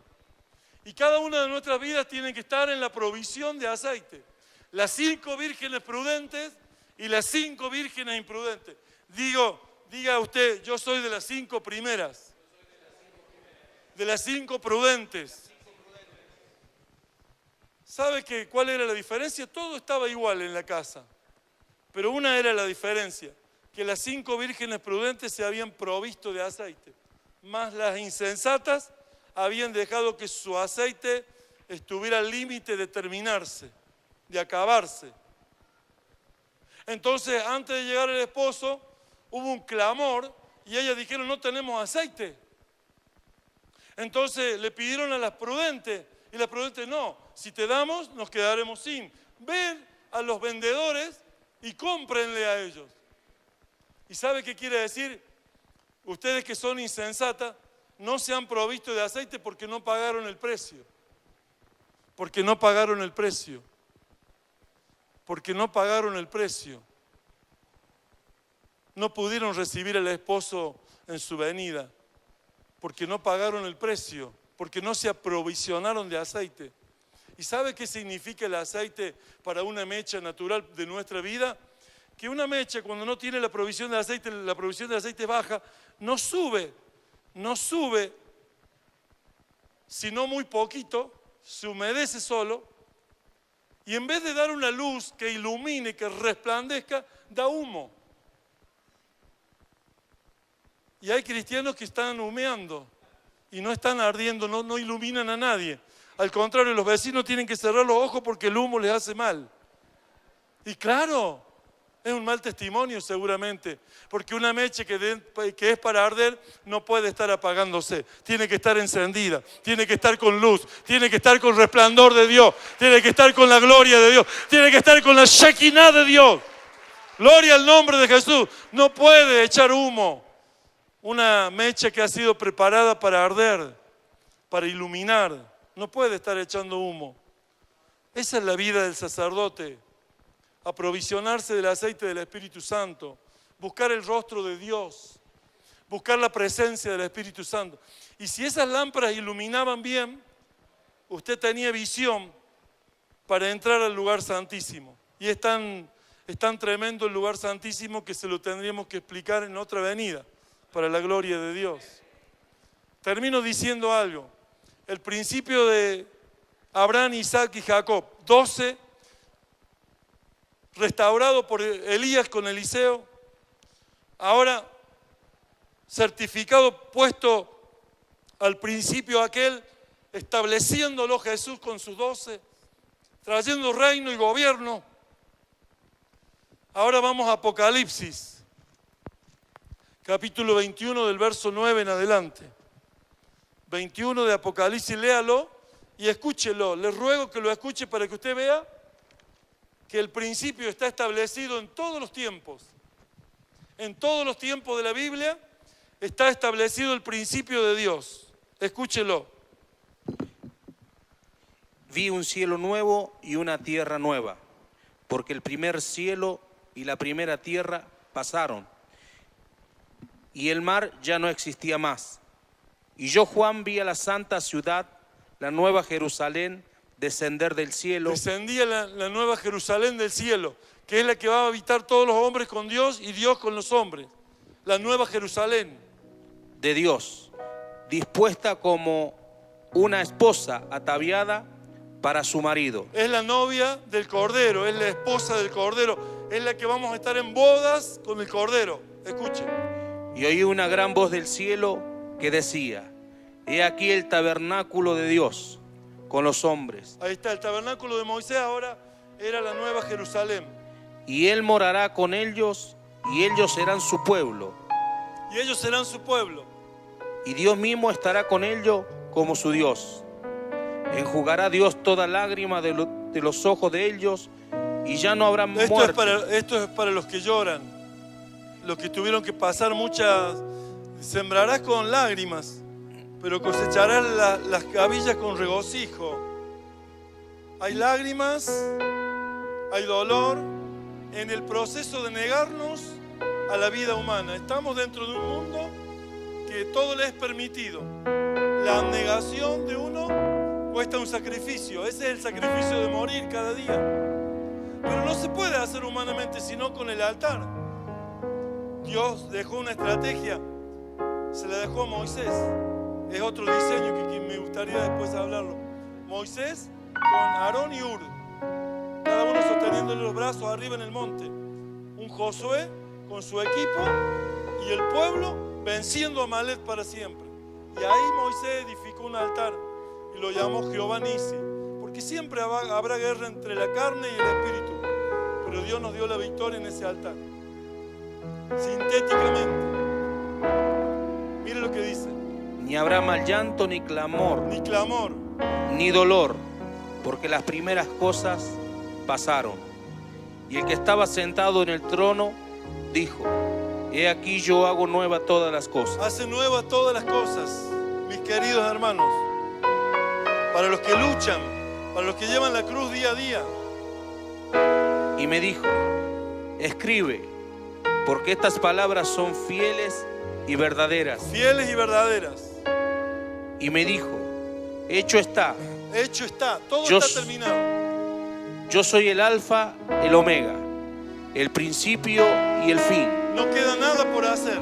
Speaker 1: Y cada una de nuestras vidas tiene que estar en la provisión de aceite. Las 5 vírgenes prudentes y las 5 vírgenes imprudentes. Diga usted, yo soy de las 5 primeras. De las 5 prudentes. ¿Sabe cuál era la diferencia? Todo estaba igual en la casa. Pero una era la diferencia, que las 5 vírgenes prudentes se habían provisto de aceite, más las insensatas habían dejado que su aceite estuviera al límite de terminarse, de acabarse. Entonces, antes de llegar el esposo, hubo un clamor y ellas dijeron, no tenemos aceite. Entonces le pidieron a las prudentes, y las prudentes, no, si te damos nos quedaremos sin. Ven a los vendedores y cómprenle a ellos. ¿Y sabe qué quiere decir? Ustedes que son insensatas, no se han provisto de aceite porque no pagaron el precio. Porque no pagaron el precio. Porque no pagaron el precio. No pudieron recibir al esposo en su venida. Porque no pagaron el precio. Porque no se aprovisionaron de aceite. ¿Y sabe qué significa el aceite para una mecha natural de nuestra vida? Que una mecha, cuando no tiene la provisión de aceite es baja, no sube, sino muy poquito, se humedece solo, y en vez de dar una luz que ilumine, que resplandezca, da humo. Y hay cristianos que están humeando y no están ardiendo, no iluminan a nadie. Al contrario, los vecinos tienen que cerrar los ojos porque el humo les hace mal. Y claro, es un mal testimonio seguramente, porque una mecha que es para arder no puede estar apagándose, tiene que estar encendida, tiene que estar con luz, tiene que estar con resplandor de Dios, tiene que estar con la gloria de Dios, tiene que estar con la Shekinah de Dios. Gloria al nombre de Jesús. No puede echar humo. Una mecha que ha sido preparada para arder, para iluminar, no puede estar echando humo. Esa es la vida del sacerdote. Aprovisionarse del aceite del Espíritu Santo, buscar el rostro de Dios, buscar la presencia del Espíritu Santo. Y si esas lámparas iluminaban bien, usted tenía visión para entrar al lugar santísimo. Y es tan tremendo el lugar santísimo que se lo tendríamos que explicar en otra venida, para la gloria de Dios. Termino diciendo algo. El principio de Abraham, Isaac y Jacob, 12, restaurado por Elías con Eliseo, ahora certificado, puesto al principio aquel, estableciéndolo Jesús con sus 12, trayendo reino y gobierno. Ahora vamos a Apocalipsis, capítulo 21 del verso 9 en adelante. 21 de Apocalipsis, léalo y escúchelo. Les ruego que lo escuche para que usted vea que el principio está establecido en todos los tiempos. En todos los tiempos de la Biblia está establecido el principio de Dios. Escúchelo.
Speaker 2: Vi un cielo nuevo y una tierra nueva, porque el primer cielo y la primera tierra pasaron, y el mar ya no existía más. Y yo, Juan, vi a la santa ciudad, la nueva Jerusalén, descender del cielo.
Speaker 1: Descendía la nueva Jerusalén del cielo, que es la que va a habitar todos los hombres con Dios y Dios con los hombres. La nueva Jerusalén.
Speaker 2: De Dios, dispuesta como una esposa ataviada para su marido.
Speaker 1: Es la novia del Cordero, es la esposa del Cordero, es la que vamos a estar en bodas con el Cordero. Escuchen.
Speaker 2: Y oí una gran voz del cielo que decía: he aquí el tabernáculo de Dios con los hombres.
Speaker 1: Ahí está, el tabernáculo de Moisés ahora era la nueva Jerusalén.
Speaker 2: Y él morará con ellos, y ellos serán su pueblo.
Speaker 1: Y ellos serán su pueblo.
Speaker 2: Y Dios mismo estará con ellos como su Dios. Enjugará Dios toda lágrima de los ojos de ellos, y ya no habrá muerte.
Speaker 1: Esto es para los que lloran, los que tuvieron que pasar muchas. Sembrarás con lágrimas, pero cosecharás las gavillas con regocijo. Hay lágrimas, hay dolor en el proceso de negarnos a la vida humana. Estamos dentro de un mundo que todo le es permitido. La negación de uno cuesta un sacrificio. Ese es el sacrificio de morir cada día. Pero no se puede hacer humanamente sino con el altar. Dios dejó una estrategia, se la dejó a Moisés. Es otro diseño que me gustaría después hablarlo. Moisés con Aarón y Hur, cada uno sosteniéndole los brazos arriba en el monte. Un Josué con su equipo y el pueblo venciendo a Amalek para siempre. Y ahí Moisés edificó un altar y lo llamó Jehová Nisi, porque siempre habrá guerra entre la carne y el espíritu, pero Dios nos dio la victoria en ese altar. Sintéticamente, Mire lo que dice.
Speaker 2: Ni habrá mal llanto, ni clamor,
Speaker 1: Ni clamor.
Speaker 2: ni dolor, porque las primeras cosas pasaron. Y el que estaba sentado en el trono dijo: he aquí yo hago nueva todas las cosas.
Speaker 1: Hace nueva todas las cosas, mis queridos hermanos. Para los que luchan, para los que llevan la cruz día a día.
Speaker 2: Y me dijo: escribe, porque estas palabras son fieles y verdaderas.
Speaker 1: Fieles y verdaderas.
Speaker 2: Y me dijo: hecho está.
Speaker 1: Hecho está, todo
Speaker 2: Yo
Speaker 1: está terminado.
Speaker 2: Yo soy el alfa, el omega, el principio y el fin.
Speaker 1: No queda nada por hacer.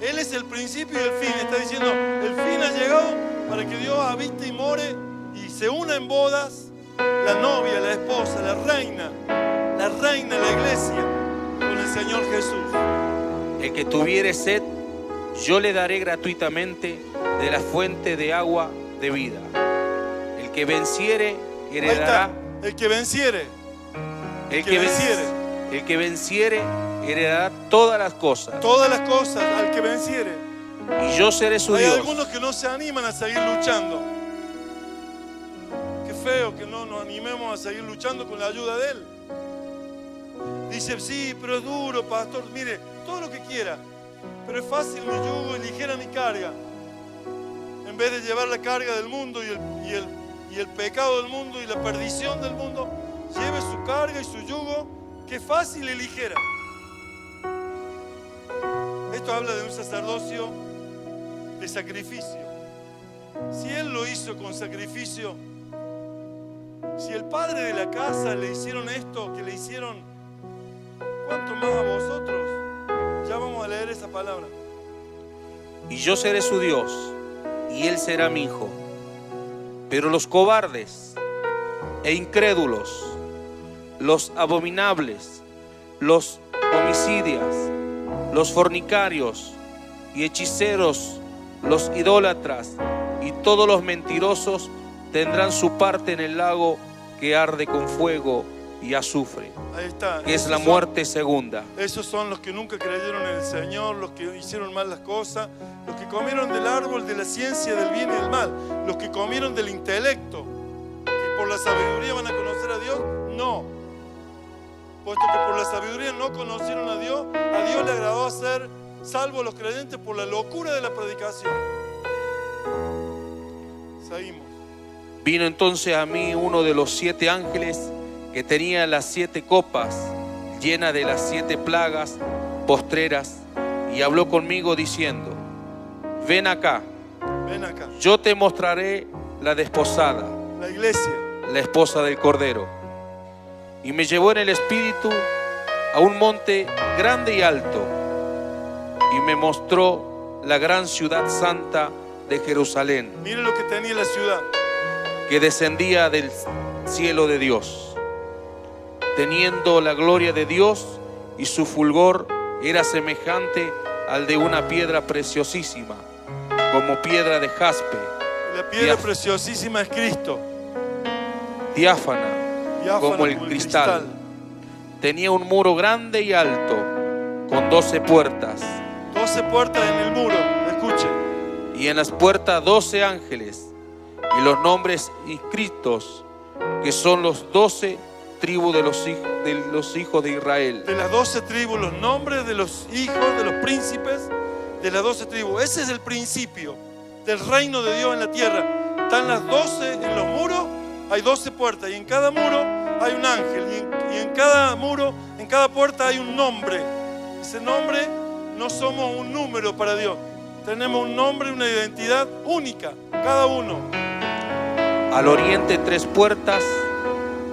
Speaker 1: Él es el principio y el fin. Está diciendo, el fin ha llegado para que Dios habite y more y se una en bodas la novia, la esposa, la reina, la iglesia, con el Señor Jesús.
Speaker 2: El que tuviere sed, yo le daré gratuitamente de la fuente de agua de vida. El que venciere, heredará.
Speaker 1: El que venciere.
Speaker 2: El que venciere, heredará todas las cosas.
Speaker 1: Todas las cosas al que venciere.
Speaker 2: Y yo seré su
Speaker 1: Hay
Speaker 2: Dios.
Speaker 1: algunos que no se animan a seguir luchando. Qué feo que no nos animemos a seguir luchando con la ayuda de Él. Dice, sí, pero es duro, pastor. Mire, todo lo que quiera. Pero es fácil mi yugo y ligera mi carga. En vez de llevar la carga del mundo y el pecado del mundo y la perdición del mundo, lleve su carga y su yugo, que es fácil y ligera. Esto habla de un sacerdocio de sacrificio. Si Él lo hizo con sacrificio, si el padre de la casa le hicieron esto que le hicieron, ¿cuánto más a vosotros? Ya vamos a leer esa palabra.
Speaker 2: Y yo seré su Dios, y Él será mi hijo. Pero los cobardes e incrédulos, los abominables, los homicidas, los fornicarios y hechiceros, los idólatras y todos los mentirosos tendrán su parte en el lago que arde con fuego y azufre.
Speaker 1: Ahí está.
Speaker 2: Que es la muerte segunda.
Speaker 1: Esos son los que nunca creyeron en el Señor, los que hicieron mal las cosas, los que comieron del árbol de la ciencia del bien y del mal, los que comieron del intelecto, que por la sabiduría van a conocer a Dios. No. Puesto que por la sabiduría no conocieron a Dios le agradó hacer salvo a los creyentes por la locura de la predicación. Seguimos.
Speaker 2: Vino entonces a mí uno de los 7 ángeles que tenía las 7 copas llenas de las 7 plagas postreras y habló conmigo diciendo: ven acá, yo te mostraré la desposada,
Speaker 1: la iglesia,
Speaker 2: la esposa del Cordero. Y me llevó en el espíritu a un monte grande y alto y me mostró la gran ciudad santa de Jerusalén.
Speaker 1: Mire lo que tenía la ciudad,
Speaker 2: que descendía del cielo de Dios, teniendo la gloria de Dios, y su fulgor era semejante al de una piedra preciosísima, como piedra de jaspe.
Speaker 1: La piedra preciosísima es Cristo.
Speaker 2: Diáfana como el cristal. Tenía un muro grande y alto, con 12 puertas.
Speaker 1: 12 puertas en el muro, escuchen.
Speaker 2: Y en las puertas 12 ángeles, y los nombres inscritos, que son los 12 tribus de los hijos de Israel.
Speaker 1: De las 12 tribus, los nombres de los hijos, de los príncipes de las 12 tribus. Ese es el principio del reino de Dios en la tierra. Están las 12 en los muros, hay 12 puertas, y en cada muro hay un ángel, y en cada muro, en cada puerta hay un nombre. Ese nombre no somos un número para Dios. Tenemos un nombre, una identidad única, cada uno.
Speaker 2: Al oriente 3 puertas,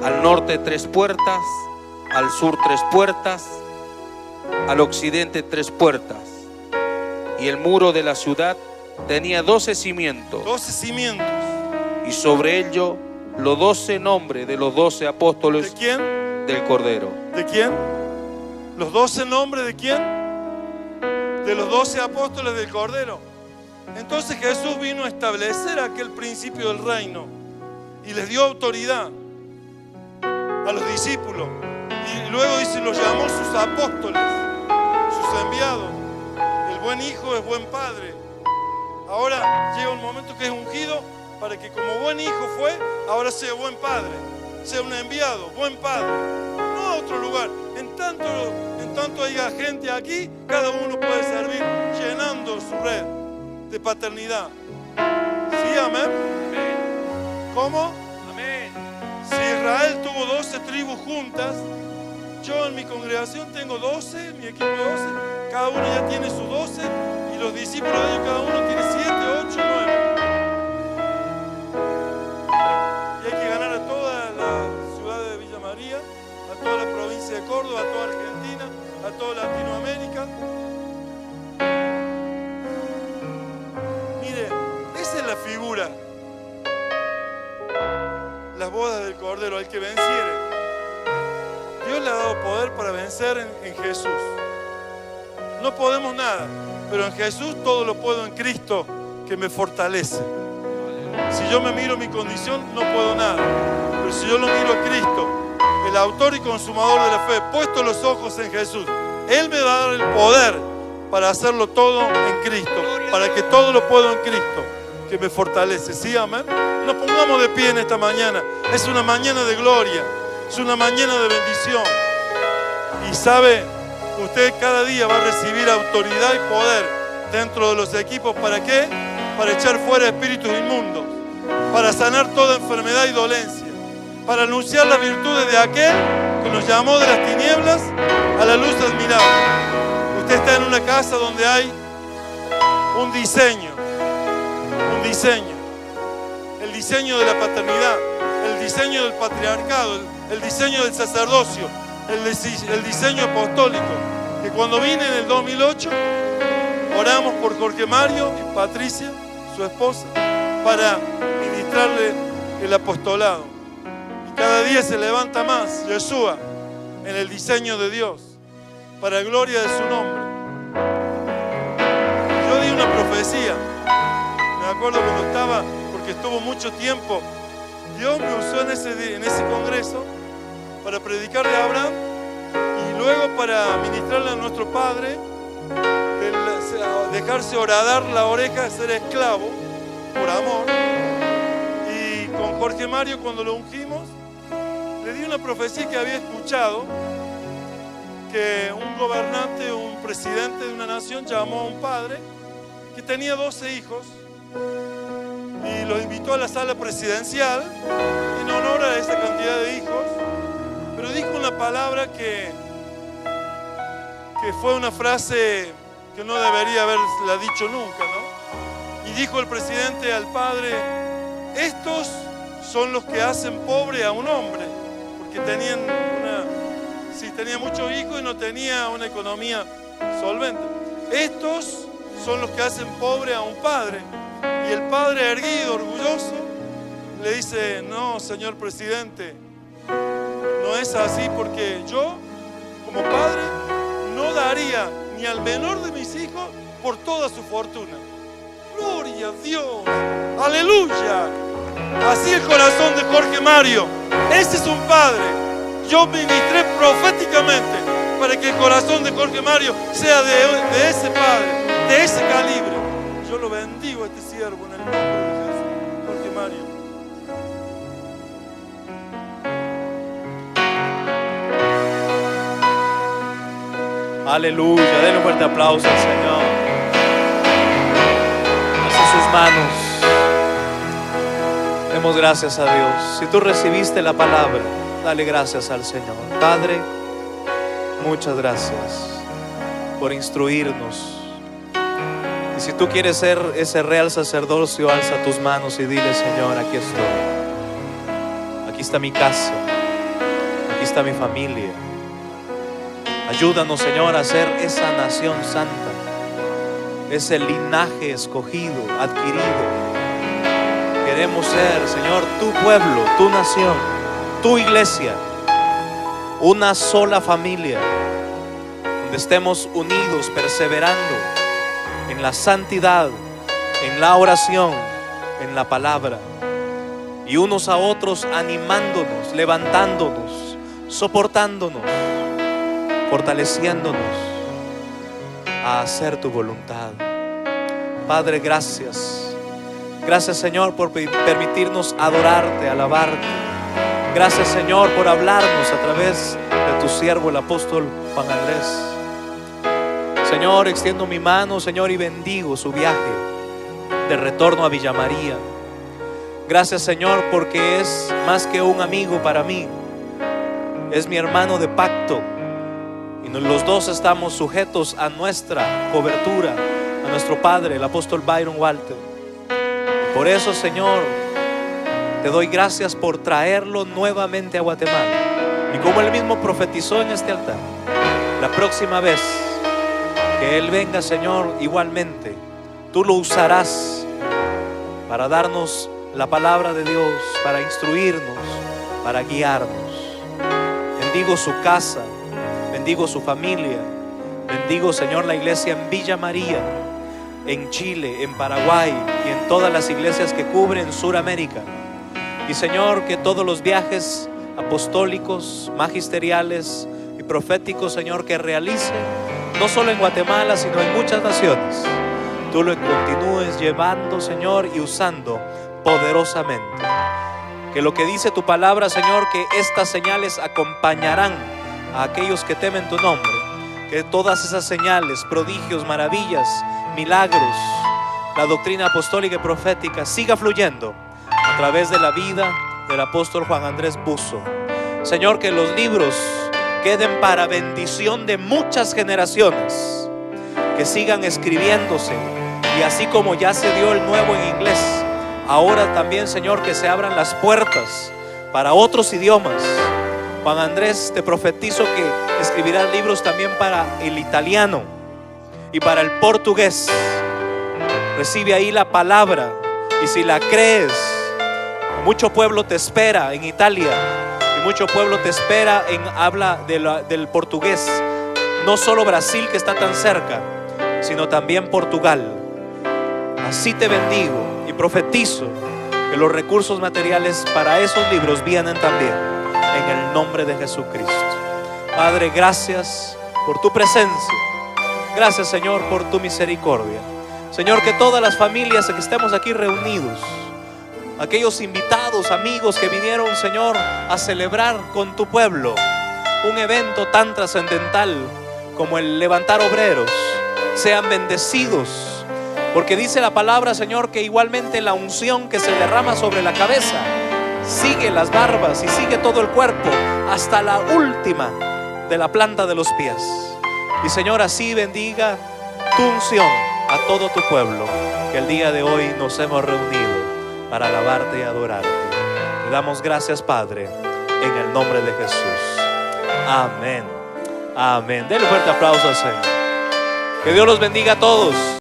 Speaker 2: al norte 3 puertas, al sur 3 puertas, al occidente 3 puertas. Y el muro de la ciudad tenía 12 cimientos.
Speaker 1: 12 cimientos.
Speaker 2: Y sobre ello los 12 nombres de los 12 apóstoles.
Speaker 1: ¿De quién?
Speaker 2: Del Cordero.
Speaker 1: ¿De quién? ¿Los 12 nombres de quién? De los 12 apóstoles del Cordero. Entonces Jesús vino a establecer aquel principio del reino y les dio autoridad a los discípulos, y luego dice, los llamó sus apóstoles, sus enviados. El buen hijo es buen padre. Ahora llega un momento que es ungido para que como buen hijo fue, ahora sea buen padre, sea un enviado, buen padre. No a otro lugar. En tanto haya gente aquí, cada uno puede servir llenando su red de paternidad. ¿Sí, amén? ¿Cómo?
Speaker 2: Amén.
Speaker 1: Si Israel tuvo 12 tribus juntas, yo en mi congregación tengo 12, mi equipo 12, cada uno ya tiene sus 12 y los discípulos de ellos cada uno tiene 7, 8, 9. Y hay que ganar a toda la ciudad de Villa María, a toda la provincia de Córdoba, a toda Argentina, a toda Latinoamérica. Mire, esa es la figura. Las bodas del Cordero, al que venciere. Dios le ha dado poder para vencer en Jesús. No podemos nada, pero en Jesús todo lo puedo en Cristo que me fortalece. Si yo me miro mi condición, no puedo nada. Pero si yo lo miro a Cristo, el autor y consumador de la fe, puesto los ojos en Jesús, Él me va a dar el poder para hacerlo todo en Cristo, para que todo lo puedo en Cristo que me fortalece. ¿Sí, amén? Nos pongamos de pie en esta mañana. Es una mañana de gloria, es una mañana de bendición. Y sabe, usted cada día va a recibir autoridad y poder dentro de los equipos. ¿Para qué? Para echar fuera espíritus inmundos, para sanar toda enfermedad y dolencia, para anunciar las virtudes de aquel que nos llamó de las tinieblas a la luz admirable. Usted está en una casa donde hay un diseño, el diseño de la paternidad, el diseño del patriarcado, el diseño del sacerdocio, el diseño apostólico, que cuando vine en el 2008 oramos por Jorge Mario y Patricia, su esposa, para ministrarle el apostolado. Y cada día se levanta más Yeshua en el diseño de Dios, para gloria de su nombre. Yo di una profecía, me acuerdo cuando estaba, porque estuvo mucho tiempo, Dios me usó en ese congreso para predicar de Abraham y luego para ministrarle a nuestro Padre, dejarse horadar la oreja, ser esclavo por amor. Y con Jorge Mario, cuando lo ungimos, le di una profecía que había escuchado, que un gobernante, un presidente de una nación llamó a un padre que tenía 12 hijos y los invitó a la sala presidencial en honor a esa cantidad de hijos, pero dijo una palabra que fue una frase que no debería haberla dicho nunca, ¿no? Y dijo el presidente al padre: estos son los que hacen pobre a un hombre, porque tenía muchos hijos y no tenía una economía solvente. Estos son los que hacen pobre a un padre. Y el padre, erguido, orgulloso, le dice: no, señor presidente, no es así, porque yo, como padre, no daría ni al menor de mis hijos por toda su fortuna. Gloria a Dios, aleluya. Así el corazón de Jorge Mario. Ese es un padre. Yo ministré proféticamente para que el corazón de Jorge Mario sea de ese padre, de ese calibre. Yo lo bendigo a este siervo en el nombre de Jesús, Jorge Mario.
Speaker 3: Aleluya, denle un fuerte aplauso al Señor. Hacia sus manos. Demos gracias a Dios. Si tú recibiste la palabra, dale gracias al Señor. Padre, muchas gracias por instruirnos. Y si tú quieres ser ese real sacerdocio, alza tus manos y dile: Señor, aquí estoy. Aquí está mi casa. Aquí está mi familia. Ayúdanos, Señor, a ser esa nación santa, ese linaje escogido, adquirido. Queremos ser, Señor, tu pueblo, tu nación, tu iglesia, una sola familia, donde estemos unidos, perseverando en la santidad, en la oración, en la palabra, y unos a otros animándonos, levantándonos, soportándonos, fortaleciéndonos. a hacer tu voluntad. Padre, gracias. Gracias, Señor, por permitirnos adorarte, alabarte. Gracias, Señor, por hablarnos a través de tu siervo, el apóstol Juan Andrés. Señor, extiendo mi mano, Señor, y bendigo su viaje de retorno a Villa María. Gracias, Señor, porque es más que un amigo para mí. Es mi hermano de pacto. Y los dos estamos sujetos a nuestra cobertura, a nuestro padre, el apóstol Byron Walter. Por eso, Señor, te doy gracias por traerlo nuevamente a Guatemala. Y como él mismo profetizó en este altar, la próxima vez que él venga, Señor, igualmente tú lo usarás para darnos la palabra de Dios, para instruirnos, para guiarnos. Bendigo su casa, bendigo su familia, bendigo, Señor, la iglesia en Villa María, en Chile, en Paraguay y en todas las iglesias que cubren Suramérica. Y, Señor, que todos los viajes apostólicos, magisteriales y proféticos, Señor, que realice, no solo en Guatemala, sino en muchas naciones, tú lo continúes llevando, Señor, y usando poderosamente. Que lo que dice tu palabra, Señor, que estas señales acompañarán a aquellos que temen tu nombre. Que todas esas señales, prodigios, maravillas, milagros, la doctrina apostólica y profética siga fluyendo a través de la vida del apóstol Juan Andrés Buzo. Señor, que los libros queden para bendición de muchas generaciones, que sigan escribiéndose, y así como ya se dio el nuevo en inglés, ahora también, Señor, que se abran las puertas para otros idiomas. Juan Andrés, te profetizo que escribirás libros también para el italiano y para el portugués. Recibe ahí la palabra, y si la crees, mucho pueblo te espera en Italia, y mucho pueblo te espera en habla del portugués. No solo Brasil, que está tan cerca, sino también Portugal. Así te bendigo y profetizo que los recursos materiales para esos libros vienen también en el nombre de Jesucristo. Padre, gracias por tu presencia. Gracias, Señor, por tu misericordia. Señor, que todas las familias que estemos aquí reunidos, aquellos invitados, amigos que vinieron, Señor, a celebrar con tu pueblo un evento tan trascendental como el levantar obreros, sean bendecidos. Porque dice la palabra, Señor, que igualmente la unción que se derrama sobre la cabeza sigue las barbas y sigue todo el cuerpo hasta la última de la planta de los pies. Y, Señor, así bendiga tu unción a todo tu pueblo, que el día de hoy nos hemos reunido para alabarte y adorarte. Te damos gracias, Padre, en el nombre de Jesús. Amén. Amén. Denle un fuerte aplauso al Señor. Que Dios los bendiga a todos.